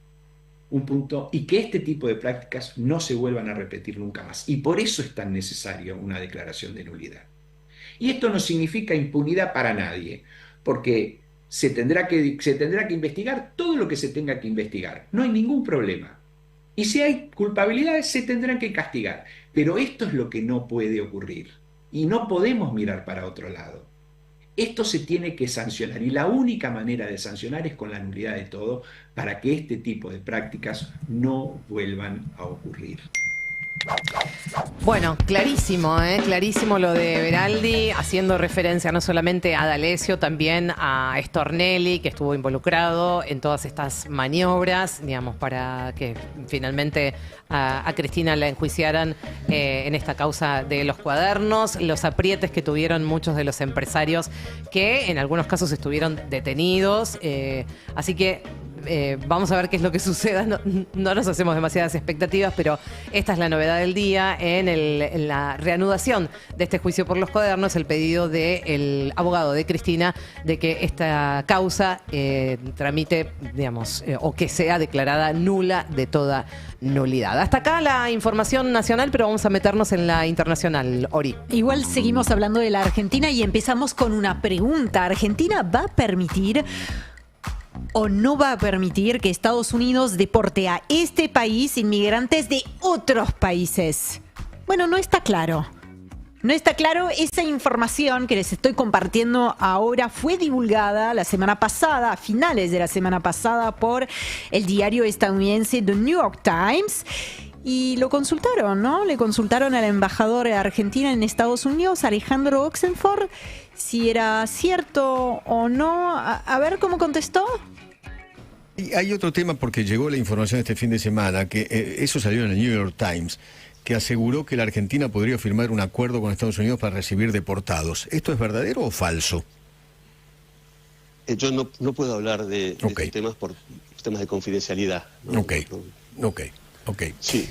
Speaker 16: y que este tipo de prácticas no se vuelvan a repetir nunca más. Y por eso es tan necesario una declaración de nulidad. Y esto no significa impunidad para nadie, porque se tendrá que investigar todo lo que se tenga que investigar. No hay ningún problema. Y si hay culpabilidades, se tendrán que castigar. Pero esto es lo que no puede ocurrir. Y no podemos mirar para otro lado. Esto se tiene que sancionar y la única manera de sancionar es con la nulidad de todo para que este tipo de prácticas no vuelvan a ocurrir.
Speaker 2: Bueno, clarísimo, clarísimo lo de Veraldi, haciendo referencia no solamente a D'Alessio, también a Stornelli, que estuvo involucrado en todas estas maniobras, digamos, para que finalmente a Cristina la enjuiciaran en esta causa de los cuadernos, los aprietes que tuvieron muchos de los empresarios que en algunos casos estuvieron detenidos, así que vamos a ver qué es lo que suceda. No nos hacemos demasiadas expectativas, pero esta es la novedad del día en la reanudación de este juicio por los cuadernos, el pedido del abogado de Cristina de que esta causa tramite, digamos, o que sea declarada nula de toda nulidad. Hasta acá la información nacional, pero vamos a meternos en la internacional, Ori.
Speaker 9: Igual seguimos hablando de la Argentina y empezamos con una pregunta. ¿Argentina va a permitir o no va a permitir que Estados Unidos deporte a este país inmigrantes de otros países? Bueno, no está claro. No está claro. Esa información que les estoy compartiendo ahora fue divulgada la semana pasada, a finales de la semana pasada, por el diario estadounidense The New York Times. Y lo consultaron, ¿no? Le consultaron al embajador de Argentina en Estados Unidos, Alejandro Oxenford, si era cierto o no. A ver cómo contestó.
Speaker 17: Y hay otro tema, porque llegó la información este fin de semana, que eso salió en el New York Times, que aseguró que la Argentina podría firmar un acuerdo con Estados Unidos para recibir deportados. ¿Esto es verdadero o falso?
Speaker 18: Yo no puedo hablar de estos temas por temas de confidencialidad, ¿no?
Speaker 17: Ok.
Speaker 18: Sí.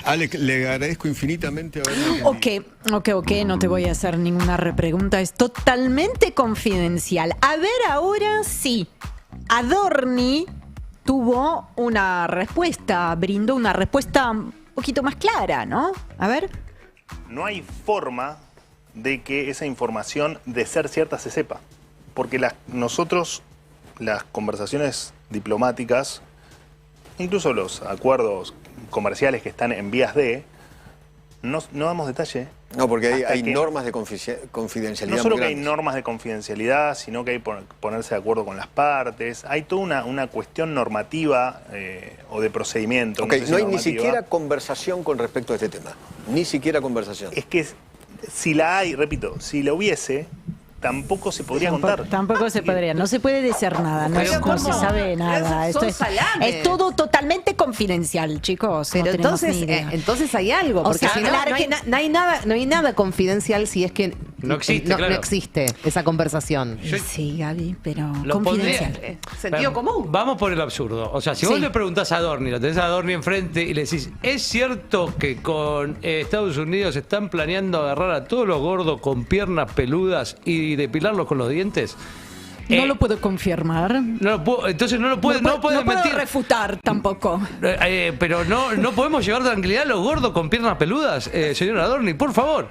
Speaker 17: Alex, le agradezco infinitamente haberme
Speaker 9: Ok, no te voy a hacer ninguna repregunta, es totalmente confidencial. A ver, ahora sí, Adorni tuvo una respuesta, brindó una respuesta un poquito más clara, ¿no? A ver.
Speaker 8: No hay forma de que esa información, de ser cierta, se sepa. Porque nosotros, las conversaciones diplomáticas, incluso los acuerdos comerciales que están en vías de, no damos detalle.
Speaker 17: No, porque hay normas de confidencialidad.
Speaker 8: No solo que hay normas de confidencialidad, sino que hay que ponerse de acuerdo con las partes. Hay toda una cuestión normativa o de procedimiento.
Speaker 17: No hay ni siquiera conversación con respecto a este tema. Ni siquiera conversación.
Speaker 8: Es que si la hay, repito, si la hubiese, tampoco se podría contar.
Speaker 9: Tampoco se podría. No se puede decir nada. No se sabe nada. Esto es todo totalmente confidencial, chicos.
Speaker 2: Pero
Speaker 9: no entonces hay algo.
Speaker 2: Porque si no hay nada confidencial si es que
Speaker 3: No existe,
Speaker 2: no,
Speaker 3: claro.
Speaker 2: no existe esa conversación.
Speaker 9: Sí, Gaby, pero
Speaker 3: Lo
Speaker 9: confidencial.
Speaker 3: pondría-
Speaker 2: Sentido común.
Speaker 3: Vamos por el absurdo. O sea, si vos le preguntás a Adorni, lo tenés a Adorni enfrente y le decís, ¿es cierto que con Estados Unidos están planeando agarrar a todos los gordos con piernas peludas y depilarlos con los dientes?
Speaker 9: No lo puedo confirmar.
Speaker 3: Entonces no lo puede, no puede
Speaker 9: puedo
Speaker 3: mentir.
Speaker 9: refutar tampoco.
Speaker 3: Pero no podemos llevar tranquilidad a los gordos con piernas peludas, señor Adorni, por favor.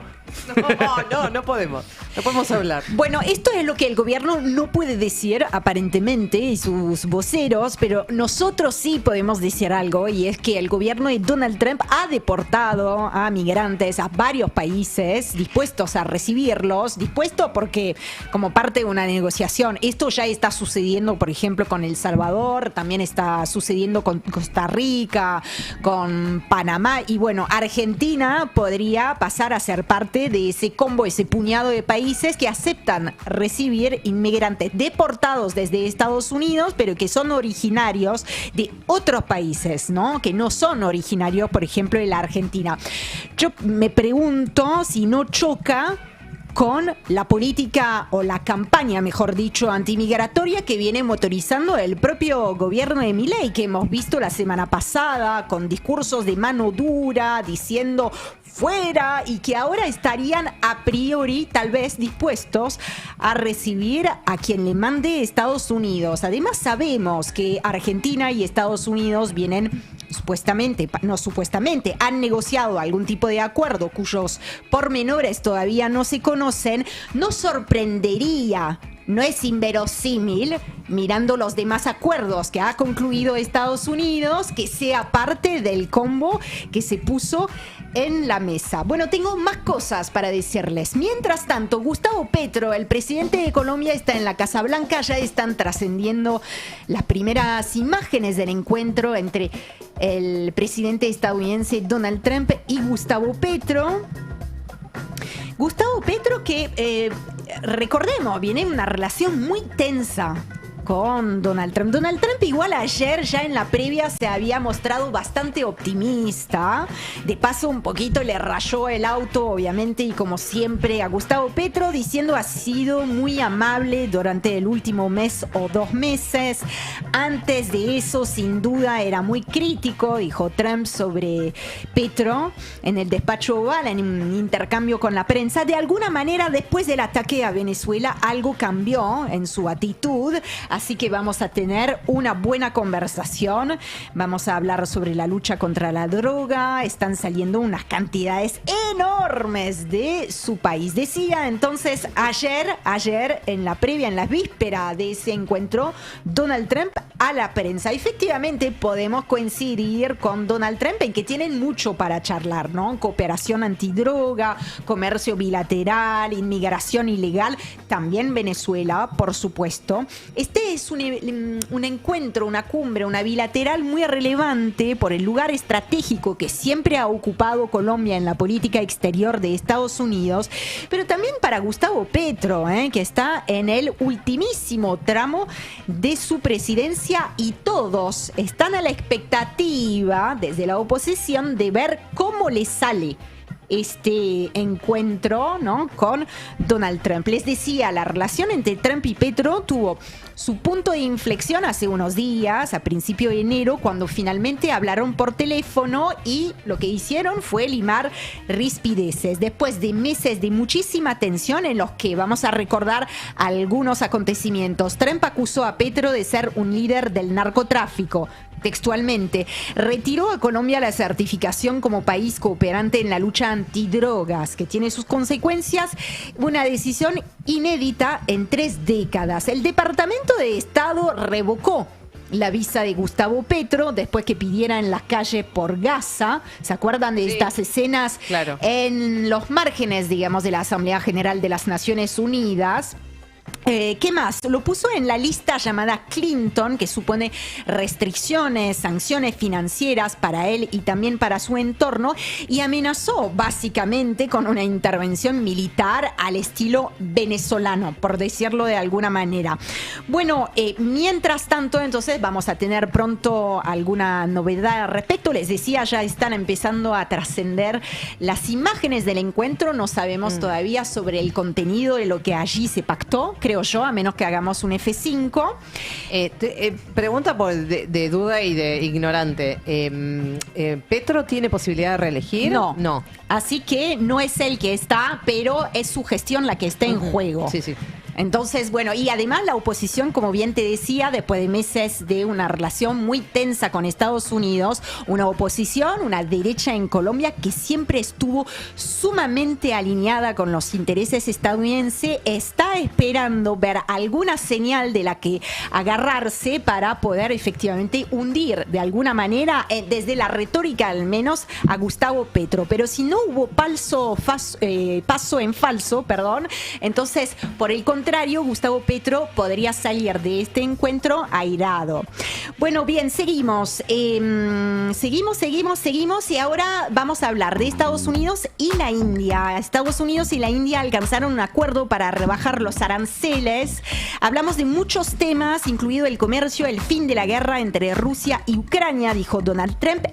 Speaker 2: No podemos. No podemos hablar.
Speaker 9: Bueno, esto es lo que el gobierno no puede decir, aparentemente, y sus voceros, pero nosotros sí podemos decir algo, y es que el gobierno de Donald Trump ha deportado a migrantes a varios países, dispuestos a recibirlos, dispuestos porque como parte de una negociación. Esto ya está sucediendo, por ejemplo, con El Salvador, también está sucediendo con Costa Rica, con Panamá, y bueno, Argentina podría pasar a ser parte de ese combo, ese puñado de países que aceptan recibir inmigrantes deportados desde Estados Unidos, pero que son originarios de otros países, ¿no? Que no son originarios, por ejemplo, de la Argentina. Yo me pregunto si no choca con la política o la campaña, mejor dicho, antimigratoria que viene motorizando el propio gobierno de Milei, que hemos visto la semana pasada con discursos de mano dura, diciendo fuera, y que ahora estarían a priori tal vez dispuestos a recibir a quien le mande Estados Unidos. Además sabemos que Argentina y Estados Unidos vienen supuestamente, han negociado algún tipo de acuerdo cuyos pormenores todavía no se conocen. No sorprendería, no es inverosímil, mirando los demás acuerdos que ha concluido Estados Unidos, que sea parte del combo que se puso en la mesa. Bueno, tengo más cosas para decirles. Mientras tanto, Gustavo Petro, el presidente de Colombia, está en la Casa Blanca. Ya están trascendiendo las primeras imágenes del encuentro entre el presidente estadounidense Donald Trump y Gustavo Petro. Gustavo Petro que, recordemos, viene en una relación muy tensa con Donald Trump. Donald Trump igual ayer ya en la previa se había mostrado bastante optimista. De paso un poquito le rayó el auto, obviamente, y como siempre a Gustavo Petro, diciendo ha sido muy amable durante el último mes o 2 meses. Antes de eso, sin duda, era muy crítico, dijo Trump sobre Petro en el despacho Oval, en un intercambio con la prensa. De alguna manera, después del ataque a Venezuela, algo cambió en su actitud. Así que vamos a tener una buena conversación. Vamos a hablar sobre la lucha contra la droga. Están saliendo unas cantidades enormes de su país. Decía entonces ayer en la previa, en la víspera de ese encuentro, Donald Trump a la prensa. Efectivamente podemos coincidir con Donald Trump en que tienen mucho para charlar, ¿no? Cooperación antidroga, comercio bilateral, inmigración ilegal, también Venezuela, por supuesto. Este es un encuentro, una cumbre, una bilateral muy relevante por el lugar estratégico que siempre ha ocupado Colombia en la política exterior de Estados Unidos, pero también para Gustavo Petro, que está en el ultimísimo tramo de su presidencia, y todos están a la expectativa desde la oposición de ver cómo le sale este encuentro, ¿no?, con Donald Trump. Les decía, la relación entre Trump y Petro tuvo su punto de inflexión hace unos días, a principio de enero, cuando finalmente hablaron por teléfono y lo que hicieron fue limar rispideces. Después de meses de muchísima tensión en los que vamos a recordar algunos acontecimientos, Trump acusó a Petro de ser un líder del narcotráfico. Textualmente, retiró a Colombia la certificación como país cooperante en la lucha antidrogas, que tiene sus consecuencias, una decisión inédita en 3 décadas. El Departamento de Estado revocó la visa de Gustavo Petro después que pidiera en las calles por Gaza. ¿Se acuerdan de estas escenas?
Speaker 2: Claro.
Speaker 9: En los márgenes, digamos, de la Asamblea General de las Naciones Unidas? ¿Qué más? Lo puso en la lista llamada Clinton, que supone restricciones, sanciones financieras para él y también para su entorno, y amenazó básicamente con una intervención militar al estilo venezolano, por decirlo de alguna manera. Bueno, mientras tanto, entonces vamos a tener pronto alguna novedad al respecto. Les decía, ya están empezando a trascender las imágenes del encuentro. No sabemos todavía sobre el contenido de lo que allí se pactó, creo yo, a menos que hagamos un F5.
Speaker 2: Pregunta de duda y de ignorante. ¿Petro tiene posibilidad de reelegir?
Speaker 9: No. Así que no es él que está, pero es su gestión la que está en juego.
Speaker 2: Sí, sí.
Speaker 9: Entonces, bueno, y además la oposición, como bien te decía, después de meses de una relación muy tensa con Estados Unidos, una oposición, una derecha en Colombia que siempre estuvo sumamente alineada con los intereses estadounidenses, está esperando ver alguna señal de la que agarrarse para poder efectivamente hundir de alguna manera, desde la retórica al menos, a Gustavo Petro. Pero si no hubo paso en falso, entonces, por el contrario, Gustavo Petro podría salir de este encuentro airado. Bueno, bien, seguimos. Seguimos y ahora vamos a hablar de Estados Unidos y la India. Estados Unidos y la India alcanzaron un acuerdo para rebajar los aranceles. Hablamos de muchos temas, incluido el comercio, el fin de la guerra entre Rusia y Ucrania, dijo Donald Trump.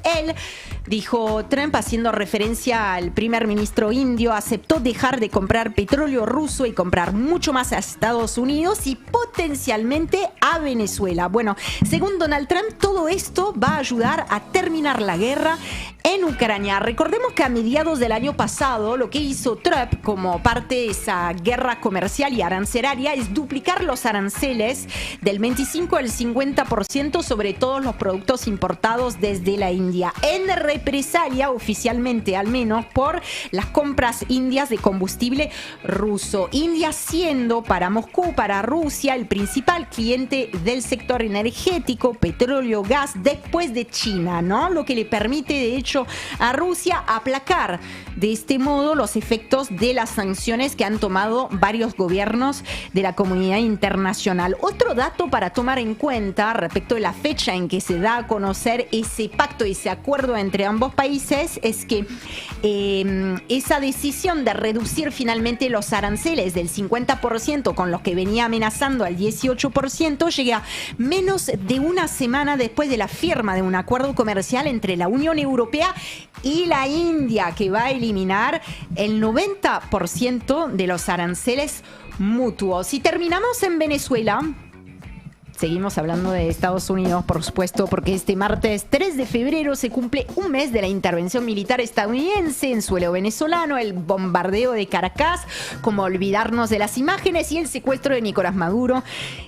Speaker 9: Dijo Trump, haciendo referencia al primer ministro indio, aceptó dejar de comprar petróleo ruso y comprar mucho más a Estados Unidos y potencialmente a Venezuela. Bueno, según Donald Trump, todo esto va a ayudar a terminar la guerra en Ucrania. Recordemos que a mediados del año pasado, lo que hizo Trump como parte de esa guerra comercial y arancelaria es duplicar los aranceles del 25 al 50% sobre todos los productos importados desde la India, en represalia, oficialmente al menos, por las compras indias de combustible ruso. India siendo para Moscú, para Rusia, el principal cliente del sector energético, petróleo, gas, después de China, ¿no? Lo que le permite, de hecho, a Rusia aplacar de este modo los efectos de las sanciones que han tomado varios gobiernos de la comunidad internacional. Otro dato para tomar en cuenta respecto de la fecha en que se da a conocer ese pacto, ese acuerdo entre ambos países, es que esa decisión de reducir finalmente los aranceles del 50% con los que venía amenazando al 18% llega menos de una semana después de la firma de un acuerdo comercial entre la Unión Europea y la India, que va a eliminar el 90% de los aranceles mutuos. Y terminamos en Venezuela. Seguimos hablando de Estados Unidos, por supuesto, porque este martes 3 de febrero se cumple un mes de la intervención militar estadounidense en suelo venezolano, el bombardeo de Caracas, como olvidarnos de las imágenes, y el secuestro de Nicolás Maduro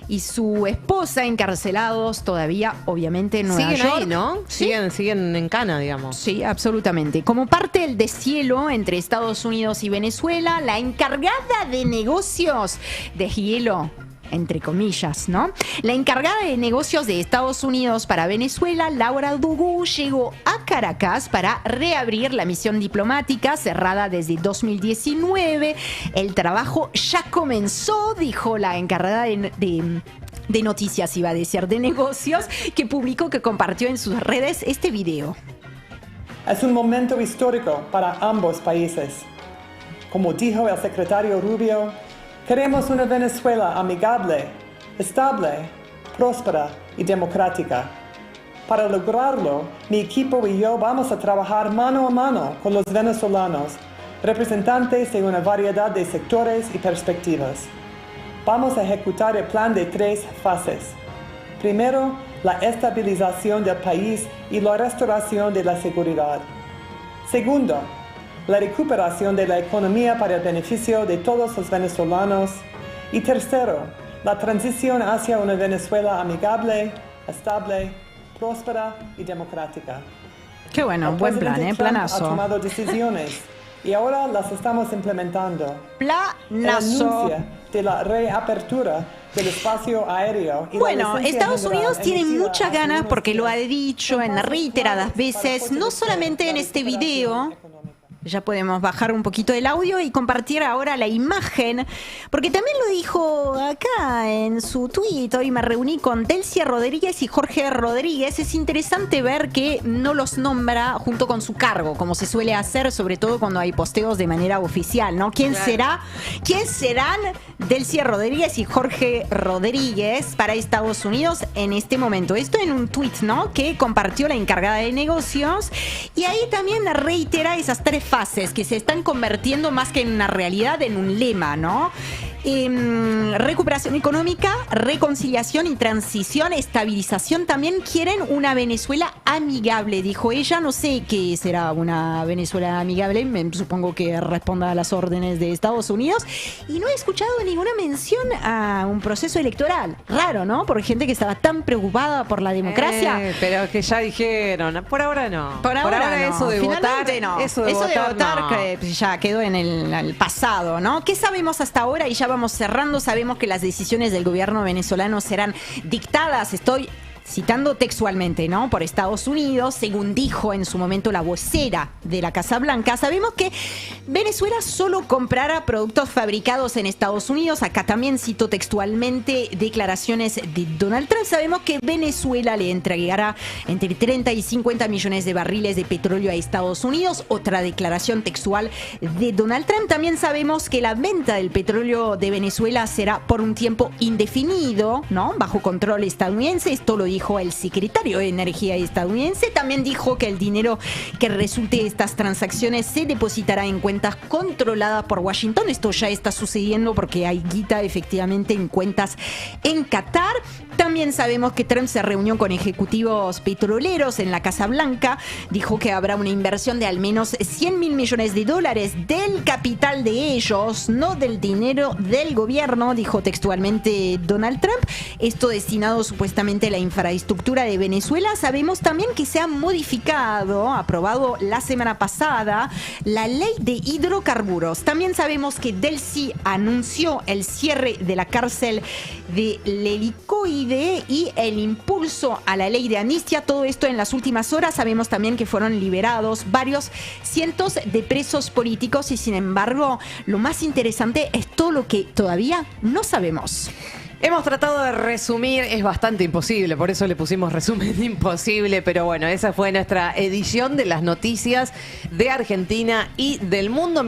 Speaker 9: y su esposa, encarcelados todavía, obviamente, en Nueva York.
Speaker 2: Siguen ahí, ¿no? Siguen en cana, digamos.
Speaker 9: Sí, absolutamente. Como parte del deshielo entre Estados Unidos y Venezuela, la encargada de negocios de hielo, entre comillas, ¿no? La encargada de negocios de Estados Unidos para Venezuela, Laura Dugú, llegó a Caracas para reabrir la misión diplomática cerrada desde 2019. El trabajo ya comenzó, dijo la encargada de noticias, iba a decir, de negocios, que publicó, que compartió en sus redes este video.
Speaker 19: Es un momento histórico para ambos países. Como dijo el secretario Rubio, queremos una Venezuela amigable, estable, próspera y democrática. Para lograrlo, mi equipo y yo vamos a trabajar mano a mano con los venezolanos, representantes de una variedad de sectores y perspectivas. Vamos a ejecutar el plan de 3 fases. Primero, la estabilización del país y la restauración de la seguridad. Segundo, la recuperación de la economía para el beneficio de todos los venezolanos. Y tercero, la transición hacia una Venezuela amigable, estable, próspera y democrática.
Speaker 9: Qué bueno, buen plan,
Speaker 19: Planazo. Ha tomado decisiones y ahora las estamos implementando.
Speaker 9: Planazo.
Speaker 19: El anuncio de la reapertura del espacio aéreo. Y
Speaker 9: bueno, Estados Unidos tiene muchas ganas, porque lo ha dicho en reiteradas veces, no solamente en este video. Ya podemos bajar un poquito el audio y compartir ahora la imagen, porque también lo dijo acá en su tweet. Hoy me reuní con Delcy Rodríguez y Jorge Rodríguez. Es interesante ver que no los nombra junto con su cargo, como se suele hacer, sobre todo cuando hay posteos de manera oficial, ¿no? ¿Quién serán Delcy Rodríguez y Jorge Rodríguez para Estados Unidos en este momento? Esto en un tweet, ¿no?, que compartió la encargada de negocios, y ahí también reitera esas 3 fases que se están convirtiendo más que en una realidad, en un lema, ¿no? Recuperación económica, reconciliación y transición, estabilización. También quieren una Venezuela amigable, dijo ella. No sé qué será una Venezuela amigable, supongo que responda a las órdenes de Estados Unidos. Y no he escuchado ninguna mención a un proceso electoral. Raro, ¿no? Por gente que estaba tan preocupada por la democracia.
Speaker 2: Pero que ya dijeron, por ahora no.
Speaker 9: Por ahora no.
Speaker 2: Eso de
Speaker 9: Finalmente
Speaker 2: votar,
Speaker 9: no. Eso de votar
Speaker 2: no.
Speaker 9: Que ya quedó en el pasado, ¿no? ¿Qué sabemos hasta ahora? Y ya vamos cerrando. Sabemos que las decisiones del gobierno venezolano serán dictadas, estoy citando textualmente, ¿no?, por Estados Unidos, según dijo en su momento la vocera de la Casa Blanca. Sabemos que Venezuela solo comprará productos fabricados en Estados Unidos. Acá también cito textualmente declaraciones de Donald Trump. Sabemos que Venezuela le entregará entre 30 y 50 millones de barriles de petróleo a Estados Unidos. Otra declaración textual de Donald Trump. También sabemos que la venta del petróleo de Venezuela será por un tiempo indefinido, ¿no?, bajo control estadounidense. Esto lo dijo el secretario de Energía estadounidense. También dijo que el dinero que resulte de estas transacciones se depositará en cuentas controladas por Washington. Esto ya está sucediendo porque hay guita efectivamente en cuentas en Qatar. También sabemos que Trump se reunió con ejecutivos petroleros en la Casa Blanca. Dijo que habrá una inversión de al menos $100 mil millones del capital de ellos, no del dinero del gobierno, dijo textualmente Donald Trump. Esto destinado supuestamente a la infraestructura de Venezuela. Sabemos también que se ha modificado, aprobado la semana pasada, la ley de hidrocarburos. También sabemos que Delcy anunció el cierre de la cárcel de Lelicoide y el impulso a la ley de amnistía. Todo esto en las últimas horas. Sabemos también que fueron liberados varios cientos de presos políticos y, sin embargo, lo más interesante es todo lo que todavía no sabemos.
Speaker 2: Hemos tratado de resumir, es bastante imposible, por eso le pusimos resumen imposible, pero bueno, esa fue nuestra edición de las noticias de Argentina y del mundo.